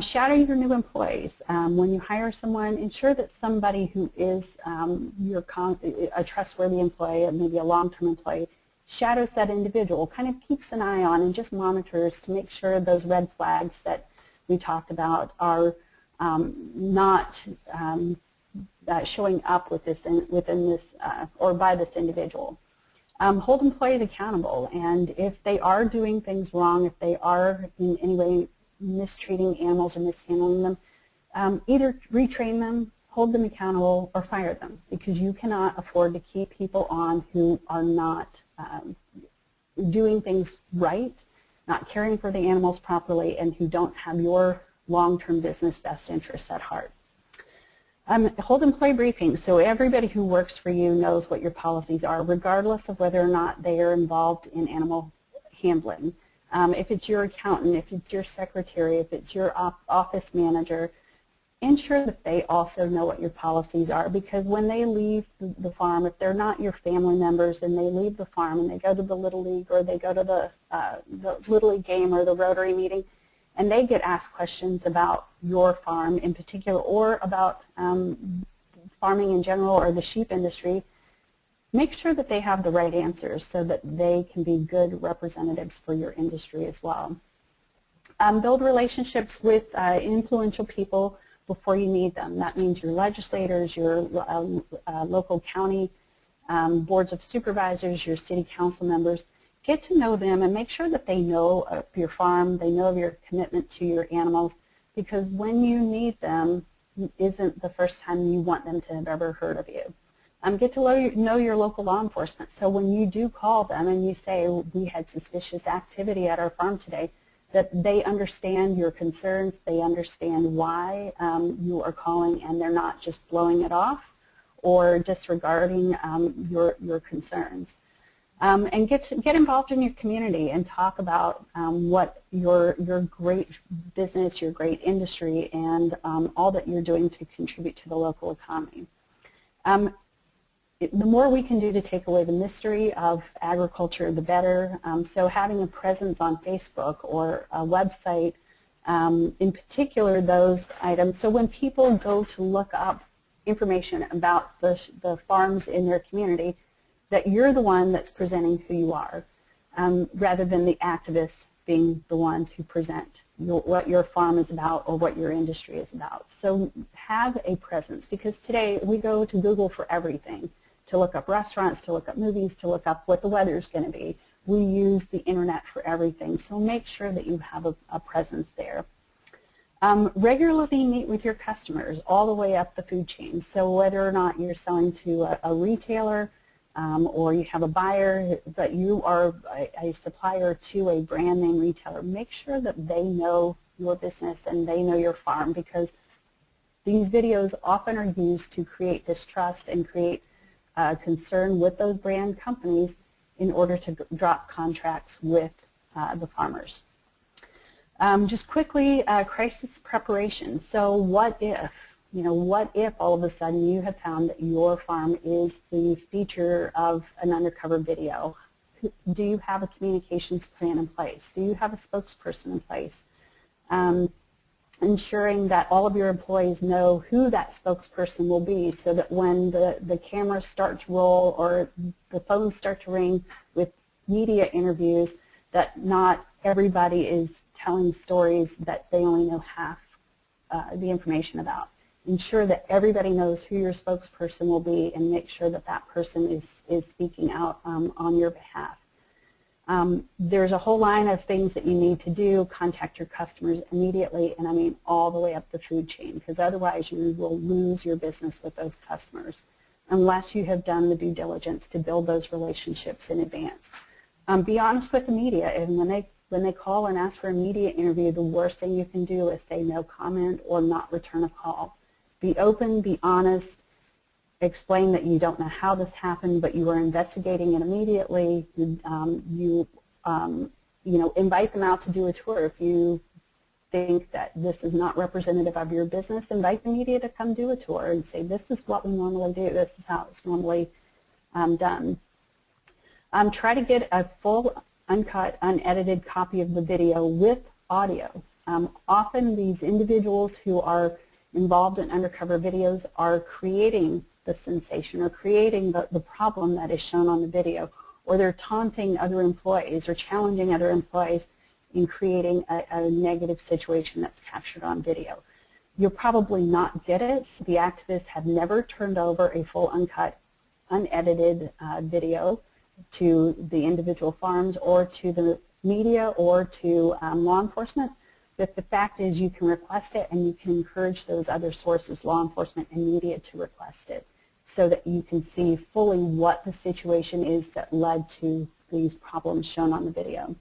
Speaker 3: Shadow your new employees. When you hire someone, ensure that somebody who is a trustworthy employee, maybe a long-term employee, shadows that individual, kind of keeps an eye on and just monitors to make sure those red flags that we talked about are not showing up within this or by this individual. Hold employees accountable, and if they are doing things wrong, if they are in any way mistreating animals or mishandling them, either retrain them, hold them accountable, or fire them, because you cannot afford to keep people on who are not doing things right, not caring for the animals properly, and who don't have your long-term business best interests at heart. Hold employee briefings, so everybody who works for you knows what your policies are, regardless of whether or not they are involved in animal handling. If it's your accountant, if it's your secretary, if it's your office manager, ensure that they also know what your policies are, because when they leave the farm, if they're not your family members and they leave the farm and they go to the Little League or they go to the Little League game or the Rotary meeting, and they get asked questions about your farm in particular or about farming in general or the sheep industry, make sure that they have the right answers so that they can be good representatives for your industry as well. Build relationships with influential people before you need them. That means your legislators, your local county boards of supervisors, your city council members. Get to know them and make sure that they know of your farm, they know of your commitment to your animals, because when you need them isn't the first time you want them to have ever heard of you. Get to know your local law enforcement, so when you do call them and you say, we had suspicious activity at our farm today, that they understand your concerns, they understand why you are calling, and they're not just blowing it off or disregarding your concerns. And get involved in your community and talk about what your great business, your great industry, and all that you're doing to contribute to the local economy. The more we can do to take away the mystery of agriculture, the better. So having a presence on Facebook or a website, in particular those items, so when people go to look up information about the farms in their community, that you're the one that's presenting who you are, rather than the activists being the ones who present what your farm is about or what your industry is about. So have a presence, because today we go to Google for everything, to look up restaurants, to look up movies, to look up what the weather's going to be. We use the internet for everything, so make sure that you have a presence there. Regularly meet with your customers all the way up the food chain. So whether or not you're selling to a retailer, or you have a buyer, but you are a supplier to a brand name retailer, make sure that they know your business and they know your farm, because these videos often are used to create distrust and create concern with those brand companies in order to drop contracts with the farmers. Just quickly, crisis preparation. So what if? What if all of a sudden you have found that your farm is the feature of an undercover video? Do you have a communications plan in place? Do you have a spokesperson in place? Ensuring that all of your employees know who that spokesperson will be, so that when the cameras start to roll or the phones start to ring with media interviews, that not everybody is telling stories that they only know half the information about. Ensure that everybody knows who your spokesperson will be, and make sure that that person is speaking out on your behalf. There's a whole line of things that you need to do. Contact your customers immediately, and I mean all the way up the food chain, because otherwise you will lose your business with those customers unless you have done the due diligence to build those relationships in advance. Be honest with the media, and when they call and ask for a media interview, the worst thing you can do is say no comment or not return a call. Be open, be honest, explain that you don't know how this happened, but you are investigating it immediately. Invite them out to do a tour. If you think that this is not representative of your business, invite the media to come do a tour and say, this is what we normally do, this is how it's normally done. Try to get a full, uncut, unedited copy of the video with audio. Often these individuals who are involved in undercover videos are creating the sensation or creating the problem that is shown on the video, or they're taunting other employees or challenging other employees in creating a negative situation that's captured on video. You'll probably not get it. The activists have never turned over a full, uncut, unedited video to the individual farms or to the media or to law enforcement. But the fact is, you can request it, and you can encourage those other sources, law enforcement and media, to request it, so that you can see fully what the situation is that led to these problems shown on the video.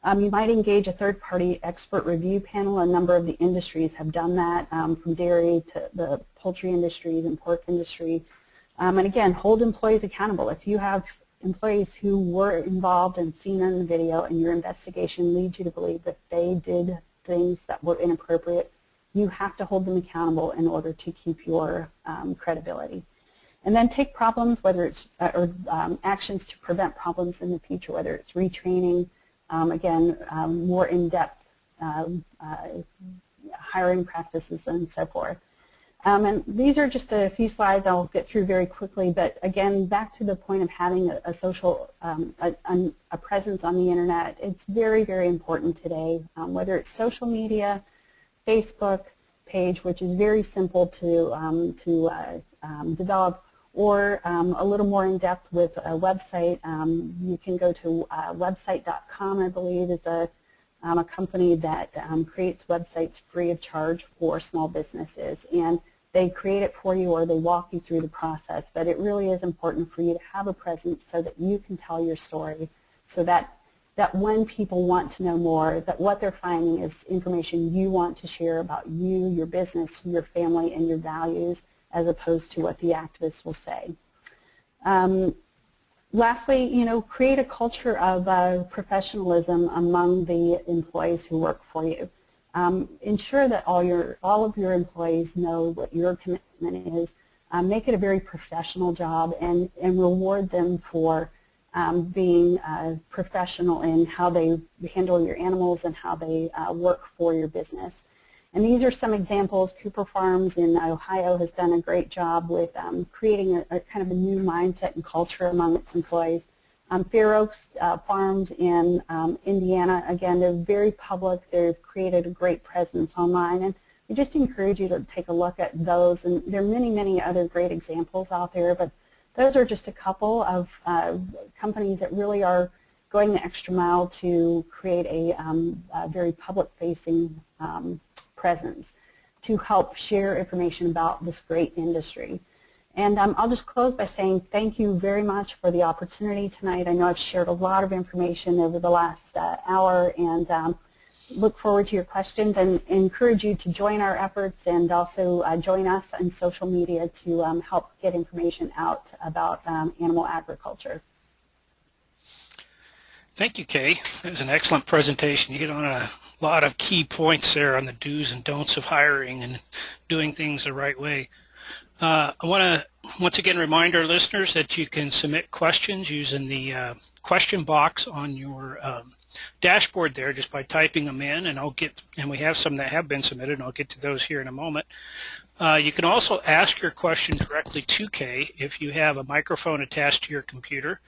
Speaker 3: You might engage a third-party expert review panel. A number of the industries have done that, from dairy to the poultry industries and pork industry. And again, hold employees accountable. If you have employees who were involved and seen in the video, and your investigation leads you to believe that they did things that were inappropriate, you have to hold them accountable in order to keep your credibility. And then take problems, whether it's actions to prevent problems in the future, whether it's retraining, again, more in-depth hiring practices and so forth. And these are just a few slides I'll get through very quickly, but again, back to the point of having a social, a presence on the internet. It's very, very important today, whether it's social media, Facebook page, which is very simple to develop, or a little more in depth with a website. You can go to website.com, I believe, is a company that creates websites free of charge for small businesses, and they create it for you or they walk you through the process. But it really is important for you to have a presence so that you can tell your story, so that when people want to know more, that what they're finding is information you want to share about you, your business, your family, and your values, as opposed to what the activists will say. Lastly, create a culture of professionalism among the employees who work for you. Ensure that all of your employees know what your commitment is. Make it a very professional job, and reward them for being professional in how they handle your animals and how they work for your business. And these are some examples. Cooper Farms in Ohio has done a great job with creating a kind of a new mindset and culture among its employees. Fair Oaks Farms in Indiana, again, they're very public. They've created a great presence online, and we just encourage you to take a look at those. And there are many, many other great examples out there, but those are just a couple of companies that really are going the extra mile to create a very public-facing presence to help share information about this great industry. And I'll just close by saying thank you very much for the opportunity tonight. I know I've shared a lot of information over the last hour, and look forward to your questions and encourage you to join our efforts and also join us on social media to help get information out about animal agriculture.
Speaker 2: Thank you, Kay. That was an excellent presentation. You hit on a lot of key points there on the do's and don'ts of hiring and doing things the right way. I want to once again remind our listeners that you can submit questions using the question box on your dashboard there just by typing them in, and we have some that have been submitted, and I'll get to those here in a moment. You can also ask your question directly to Kay if you have a microphone attached to your computer.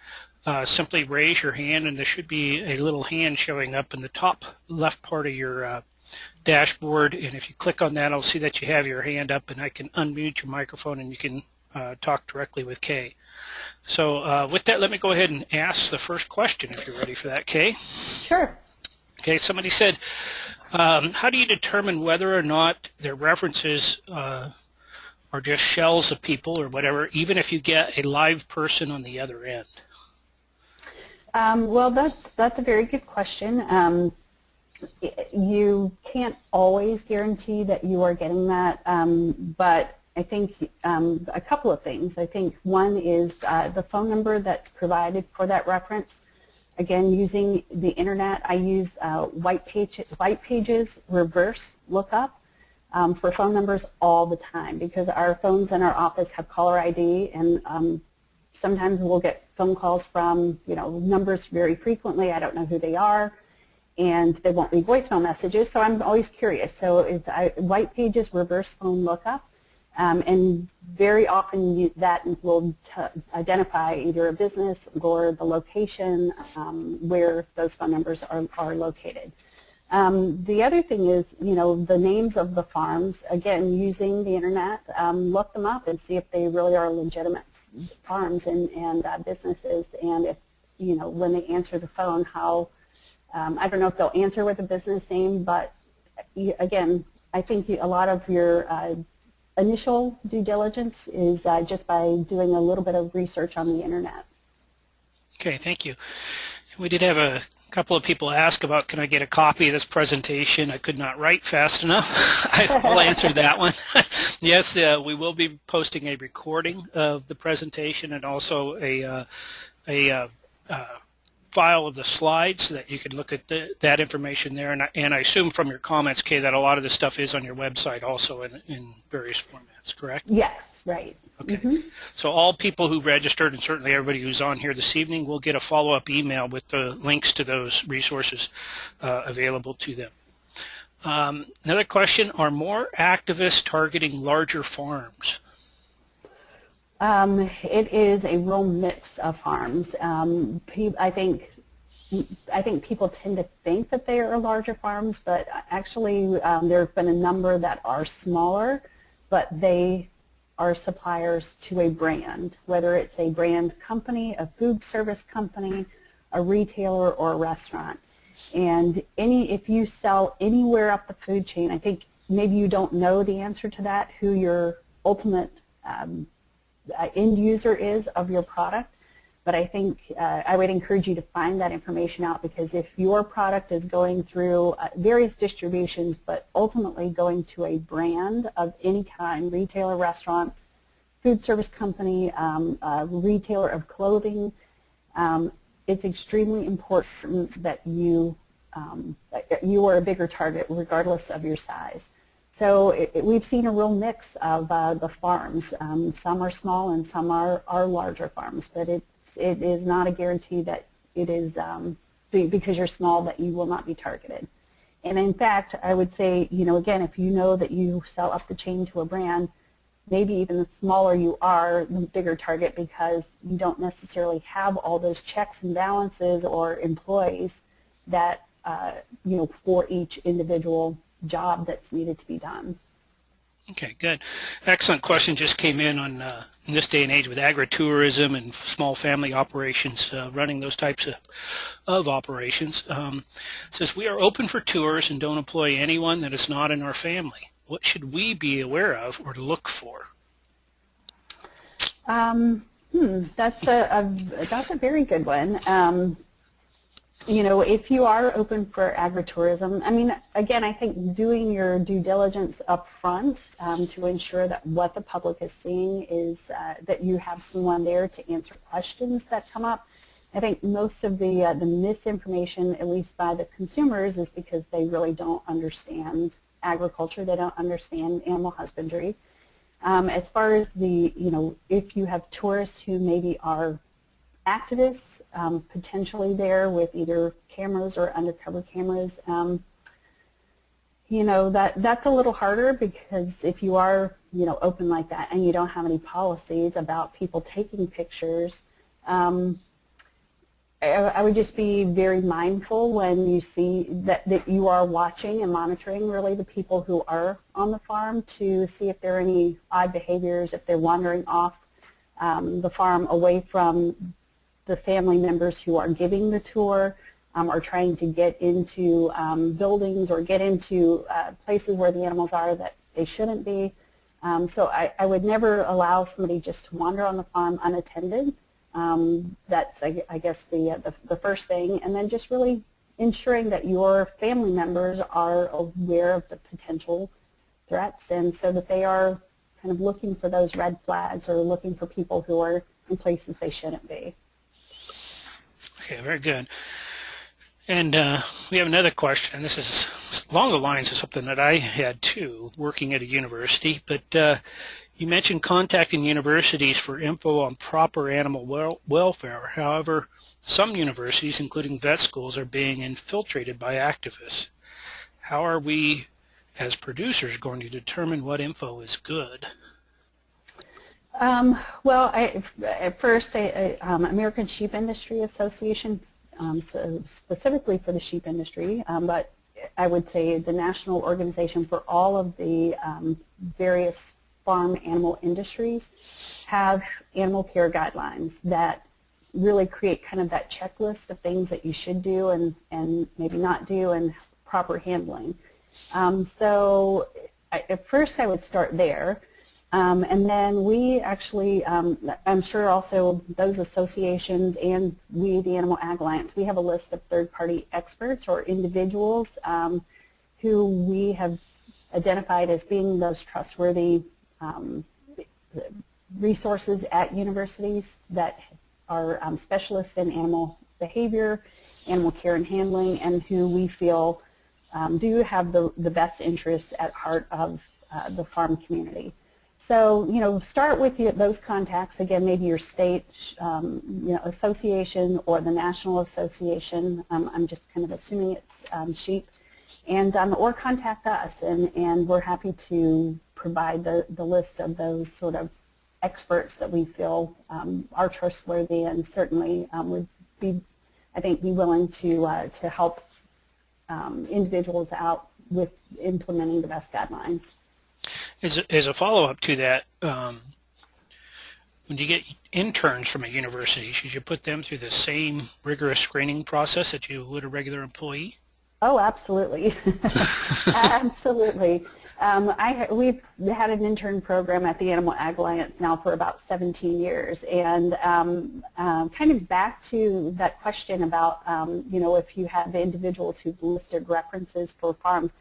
Speaker 2: Simply raise your hand, and there should be a little hand showing up in the top left part of your dashboard, and if you click on that, I'll see that you have your hand up, and I can unmute your microphone and you can talk directly with Kay. So with that, let me go ahead and ask the first question if you're ready for that, Kay.
Speaker 3: Sure.
Speaker 2: Okay, somebody said, how do you determine whether or not their references are just shells of people or whatever, even if you get a live person on the other end?
Speaker 3: Well, that's a very good question. You can't always guarantee that you are getting that, but I think a couple of things. I think one is the phone number that's provided for that reference. Again, using the internet, I use white pages reverse lookup for phone numbers all the time, because our phones in our office have caller ID, and sometimes we'll get phone calls from numbers very frequently. I don't know who they are, and they won't leave voicemail messages, so I'm always curious. So it's white pages reverse phone lookup, and very often that will identify either a business or the location where those phone numbers are located. The other thing is, the names of the farms. Again, using the internet, look them up and see if they really are legitimate farms and businesses, and if when they answer the phone, how I don't know if they'll answer with a business name, but again, I think a lot of your initial due diligence is just by doing a little bit of research on the internet.
Speaker 2: Okay, thank you. We did have a couple of people ask about, can I get a copy of this presentation? I could not write fast enough. I'll answer that one. Yes, we will be posting a recording of the presentation and also a file of the slides so that you can look at that information there. And I assume from your comments, Kay, that a lot of this stuff is on your website also in various formats, correct?
Speaker 3: Yes, right.
Speaker 2: Okay. So all people who registered, and certainly everybody who's on here this evening, will get a follow-up email with the links to those resources available to them. Another question, are more activists targeting larger farms?
Speaker 3: It is a real mix of farms. I think people tend to think that they are larger farms, but actually there have been a number that are smaller, but they are suppliers to a brand, whether it's a brand company, a food service company, a retailer, or a restaurant. And if you sell anywhere up the food chain, I think maybe you don't know the answer to that, who your ultimate end user is of your product, but I think I would encourage you to find that information out, because if your product is going through various distributions but ultimately going to a brand of any kind, retailer, restaurant, food service company, retailer of clothing, it's extremely important that you are a bigger target regardless of your size. So we've seen a real mix of the farms. Some are small and some are larger farms, but it is not a guarantee that it is because you're small that you will not be targeted. And in fact, I would say, again, if you know that you sell up the chain to a brand, maybe even the smaller you are, the bigger target, because you don't necessarily have all those checks and balances or employees that, for each individual job that's needed to be done.
Speaker 2: Okay, good. Excellent question just came in on in this day and age with agritourism and small family operations, running those types of operations. Says, we are open for tours and don't employ anyone that is not in our family. What should we be aware of or look for?
Speaker 3: That's a very good one. You know, if you are open for agritourism, I mean, again, I think doing your due diligence up front to ensure that what the public is seeing is that you have someone there to answer questions that come up. I think most of the misinformation, at least by the consumers, is because they really don't understand agriculture. They don't understand animal husbandry. As far as the, you know, if you have tourists who maybe are activists potentially there with either cameras or undercover cameras, you know, that's a little harder, because if you are, you know, open like that and you don't have any policies about people taking pictures, I would just be very mindful when you see that you are watching and monitoring really the people who are on the farm to see if there are any odd behaviors, if they're wandering off the farm away from the family members who are giving the tour, or trying to get into buildings or get into places where the animals are that they shouldn't be. So I would never allow somebody just to wander on the farm unattended. That's, I guess, the first thing, and then just really ensuring that your family members are aware of the potential threats, and so that they are kind of looking for those red flags or looking for people who are in places they shouldn't be.
Speaker 2: Okay, very good. And we have another question. This is along the lines of something that I had too, working at a university, but you mentioned contacting universities for info on proper animal welfare. However, some universities, including vet schools, are being infiltrated by activists. How are we, as producers, going to determine what info is good?
Speaker 3: Well, at first, American Sheep Industry Association, so specifically for the sheep industry, but I would say the national organization for all of the various farm animal industries, have animal care guidelines that really create kind of that checklist of things that you should do and maybe not do, and proper handling. So at first I would start there. And then we actually, I'm sure also those associations and we, the Animal Ag Alliance, we have a list of third-party experts or individuals who we have identified as being those trustworthy resources at universities that are specialists in animal behavior, animal care and handling, and who we feel do have the best interests at heart of the farm community. So, you know, start with those contacts. Again, maybe your state association or the national association. I'm just kind of assuming it's sheep. And or contact us, and we're happy to provide the list of those sort of experts that we feel are trustworthy, and certainly would be, I think, be willing to help individuals out with implementing the best guidelines.
Speaker 2: As a follow-up to that, when you get interns from a university, should you put them through the same rigorous screening process that you would a regular employee?
Speaker 3: Oh, absolutely. Absolutely. We've had an intern program at the Animal Ag Alliance now for about 17 years, and kind of back to that question about, you know, if you have individuals who've listed references for farms,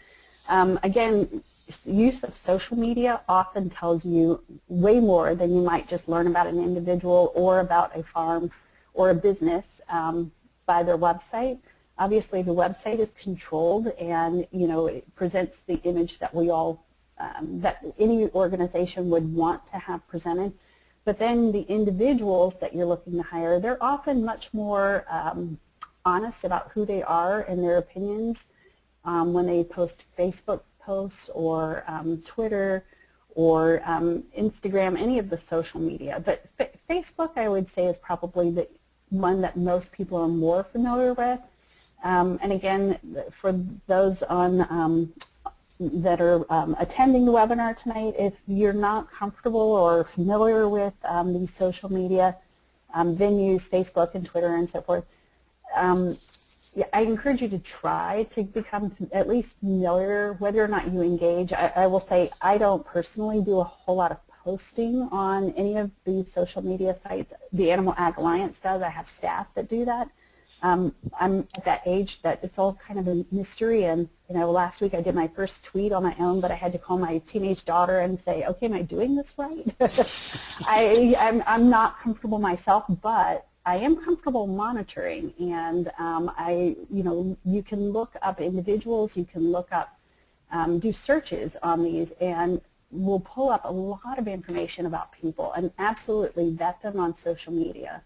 Speaker 3: again, use of social media often tells you way more than you might just learn about an individual or about a farm or a business by their website. Obviously, the website is controlled, and you know it presents the image that we all, that any organization would want to have presented. But then the individuals that you're looking to hire, they're often much more honest about who they are and their opinions when they post Facebook posts or Twitter or Instagram, any of the social media. But Facebook, I would say, is probably the one that most people are more familiar with. And again, for those on that are attending the webinar tonight, if you're not comfortable or familiar with these social media venues, Facebook and Twitter and so forth, yeah, I encourage you to try to become at least familiar, whether or not you engage. I will say I don't personally do a whole lot of posting on any of these social media sites. The Animal Ag Alliance does. I have staff that do that. I'm at that age that it's all kind of a mystery, and last week I did my first tweet on my own, but I had to call my teenage daughter and say, okay, am I doing this right? I'm not comfortable myself, but I am comfortable monitoring, and you can look up individuals, you can look up, do searches on these, and we'll pull up a lot of information about people and absolutely vet them on social media,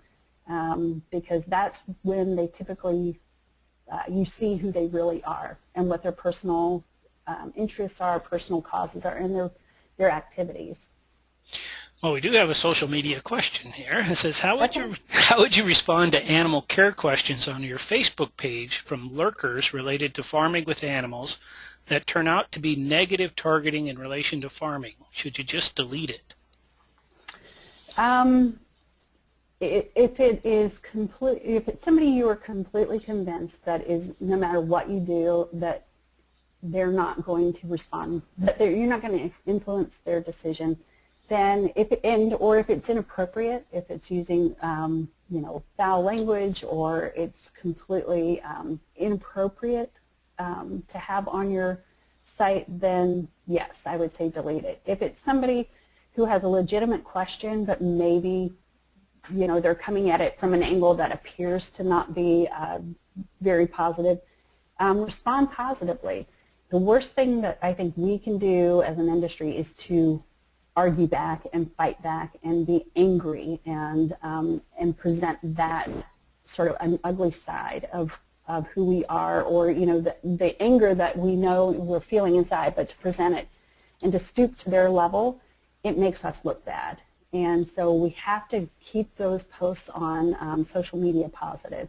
Speaker 3: because that's when they typically, you see who they really are and what their personal interests are, personal causes are, and their activities.
Speaker 2: Well, we do have a social media question here. It says, how would you respond to animal care questions on your Facebook page from lurkers related to farming with animals that turn out to be negative targeting in relation to farming? Should you just delete it?
Speaker 3: If it's somebody you are completely convinced that is, no matter what you do, that they're not going to respond, that you're not going to influence their decision, then or if it's inappropriate, if it's using foul language, or it's completely inappropriate to have on your site, then yes, I would say delete it. If it's somebody who has a legitimate question, but maybe they're coming at it from an angle that appears to not be very positive, respond positively. The worst thing that I think we can do as an industry is to argue back and fight back and be angry and present that sort of an ugly side of who we are, or the anger that we know we're feeling inside, but to present it and to stoop to their level, it makes us look bad. And so we have to keep those posts on social media positive.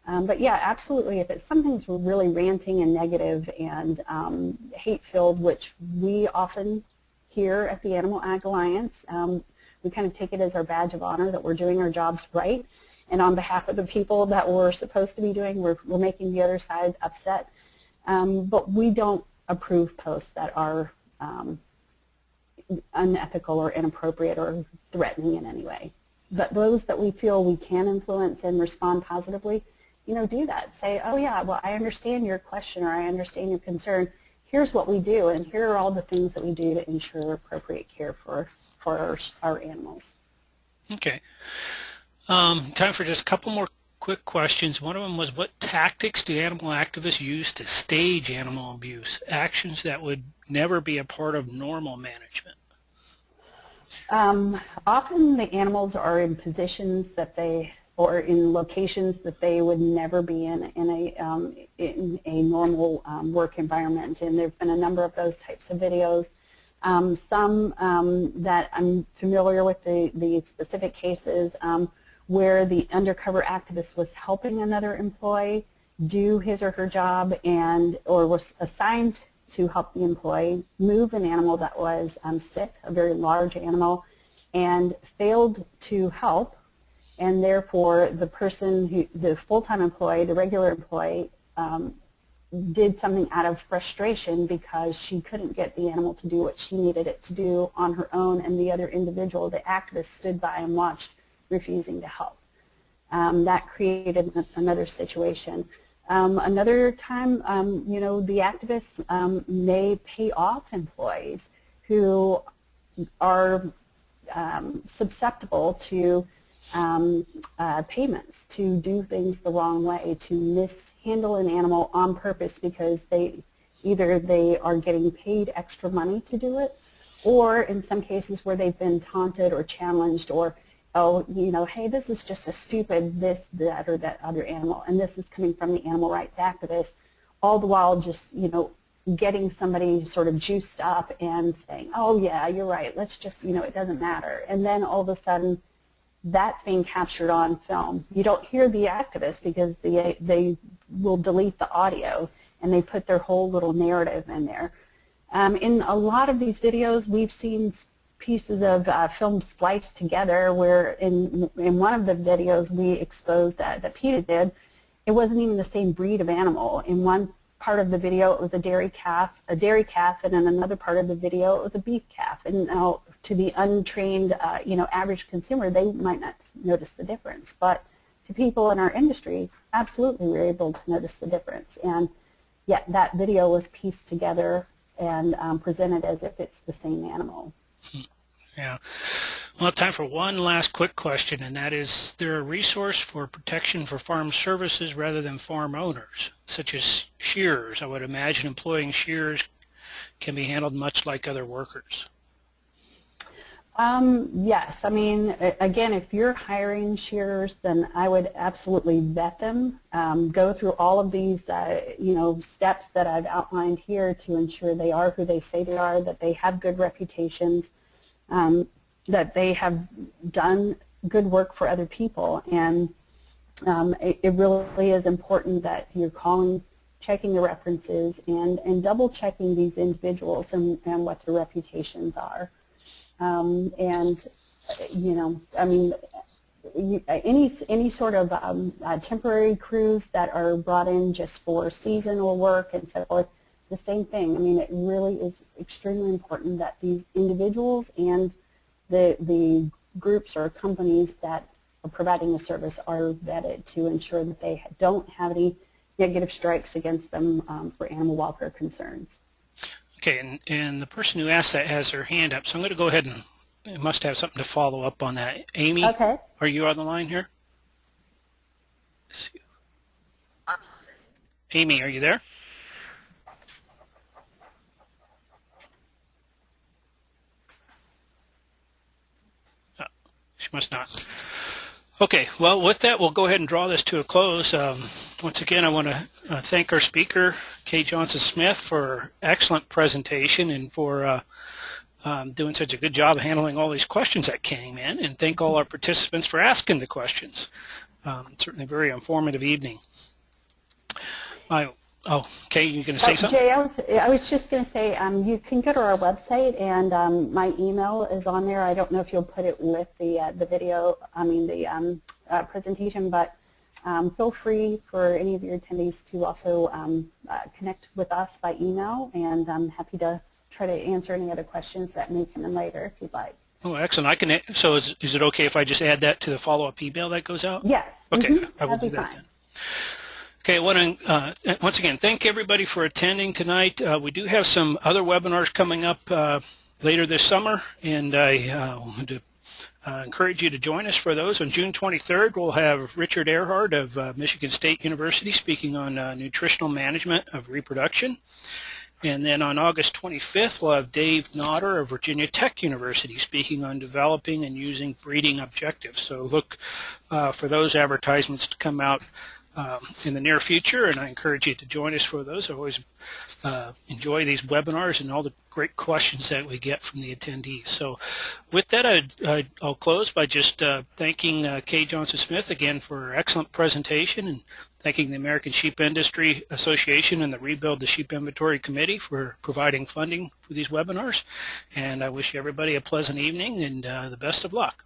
Speaker 3: But yeah, absolutely, if it's something that's really ranting and negative and hate-filled, which we often hear at the Animal Ag Alliance, we kind of take it as our badge of honor that we're doing our jobs right, and on behalf of the people that we're supposed to be doing, we're making the other side upset. But we don't approve posts that are unethical or inappropriate or threatening in any way. But those that we feel we can influence and respond positively, do that. Say, oh yeah, well, I understand your question, or I understand your concern. Here's what we do, and here are all the things that we do to ensure appropriate care for our animals.
Speaker 2: Okay. Time for just a couple more quick questions. One of them was, what tactics do animal activists use to stage animal abuse, actions that would never be a part of normal management?
Speaker 3: Often the animals are in positions or in locations that they would never be in a normal work environment, and there have been a number of those types of videos. Some that I'm familiar with the specific cases where the undercover activist was helping another employee do his or her job, or was assigned to help the employee move an animal that was sick, a very large animal, and failed to help, and therefore the person, the full-time employee, the regular employee, did something out of frustration because she couldn't get the animal to do what she needed it to do on her own, and the other individual, the activist, stood by and watched, refusing to help. That created another situation. Another time, the activists may pay off employees who are susceptible to payments, to do things the wrong way, to mishandle an animal on purpose because either they are getting paid extra money to do it, or in some cases where they've been taunted or challenged, or, oh, hey, this is just a stupid this, that, or that other animal, and this is coming from the animal rights activist, all the while just, getting somebody sort of juiced up and saying, oh yeah, you're right, let's just, it doesn't matter. And then all of a sudden, that's being captured on film. You don't hear the activists because they will delete the audio, and they put their whole little narrative in there. In a lot of these videos, we've seen pieces of film spliced together where in one of the videos we exposed that PETA did, it wasn't even the same breed of animal. In one part of the video it was a dairy calf, and in another part of the video it was a beef calf. And now to the untrained, average consumer, they might not notice the difference. But to people in our industry, absolutely we're able to notice the difference. And yet that video was pieced together and presented as if it's the same animal.
Speaker 2: Yeah. Well, time for one last quick question, and that is there a resource for protection for farm services rather than farm owners, such as shearers? I would imagine employing shearers can be handled much like other workers.
Speaker 3: Yes. I mean, again, if you're hiring shearers, then I would absolutely vet them, go through all of these, steps that I've outlined here to ensure they are who they say they are, that they have good reputations, that they have done good work for other people. And it really is important that you're calling, checking the references, and double checking these individuals and what their reputations are. Any sort of temporary crews that are brought in just for seasonal work and so forth, the same thing. I mean, it really is extremely important that these individuals and the groups or companies that are providing the service are vetted to ensure that they don't have any negative strikes against them for animal welfare concerns.
Speaker 2: Okay, and the person who asked that has their hand up, so I'm going to go ahead and it must have something to follow up on that. Amy,
Speaker 3: okay.
Speaker 2: Are you on the line here? Amy, are you there? Oh, she must not. Okay, well, with that, we'll go ahead and draw this to a close. Once again, I want to thank our speaker, Kay Johnson-Smith, for her excellent presentation and for doing such a good job of handling all these questions that came in, and thank all our participants for asking the questions. Certainly a very informative evening. Kay, you going to say something?
Speaker 3: Jay, I was just going to say you can go to our website, and my email is on there. I don't know if you'll put it with the video, the presentation, but feel free for any of your attendees to also connect with us by email, and I'm happy to try to answer any other questions that may come in later if you'd like.
Speaker 2: Oh, excellent. So is it okay if I just add that to the follow-up email that goes out?
Speaker 3: Yes.
Speaker 2: Okay, I will
Speaker 3: That'd
Speaker 2: do
Speaker 3: be
Speaker 2: that
Speaker 3: fine.
Speaker 2: then. Okay, I want to once again thank everybody for attending tonight. We do have some other webinars coming up later this summer, and I want to encourage you to join us for those. On June 23rd, we'll have Richard Earhart of Michigan State University speaking on nutritional management of reproduction. And then on August 25th, we'll have Dave Nodder of Virginia Tech University speaking on developing and using breeding objectives. So look for those advertisements to come out in the near future, and I encourage you to join us for those. I always enjoy these webinars and all the great questions that we get from the attendees. So with that, I'll close by just thanking Kay Johnson-Smith again for her excellent presentation, and thanking the American Sheep Industry Association and the Rebuild the Sheep Inventory Committee for providing funding for these webinars. And I wish everybody a pleasant evening and the best of luck.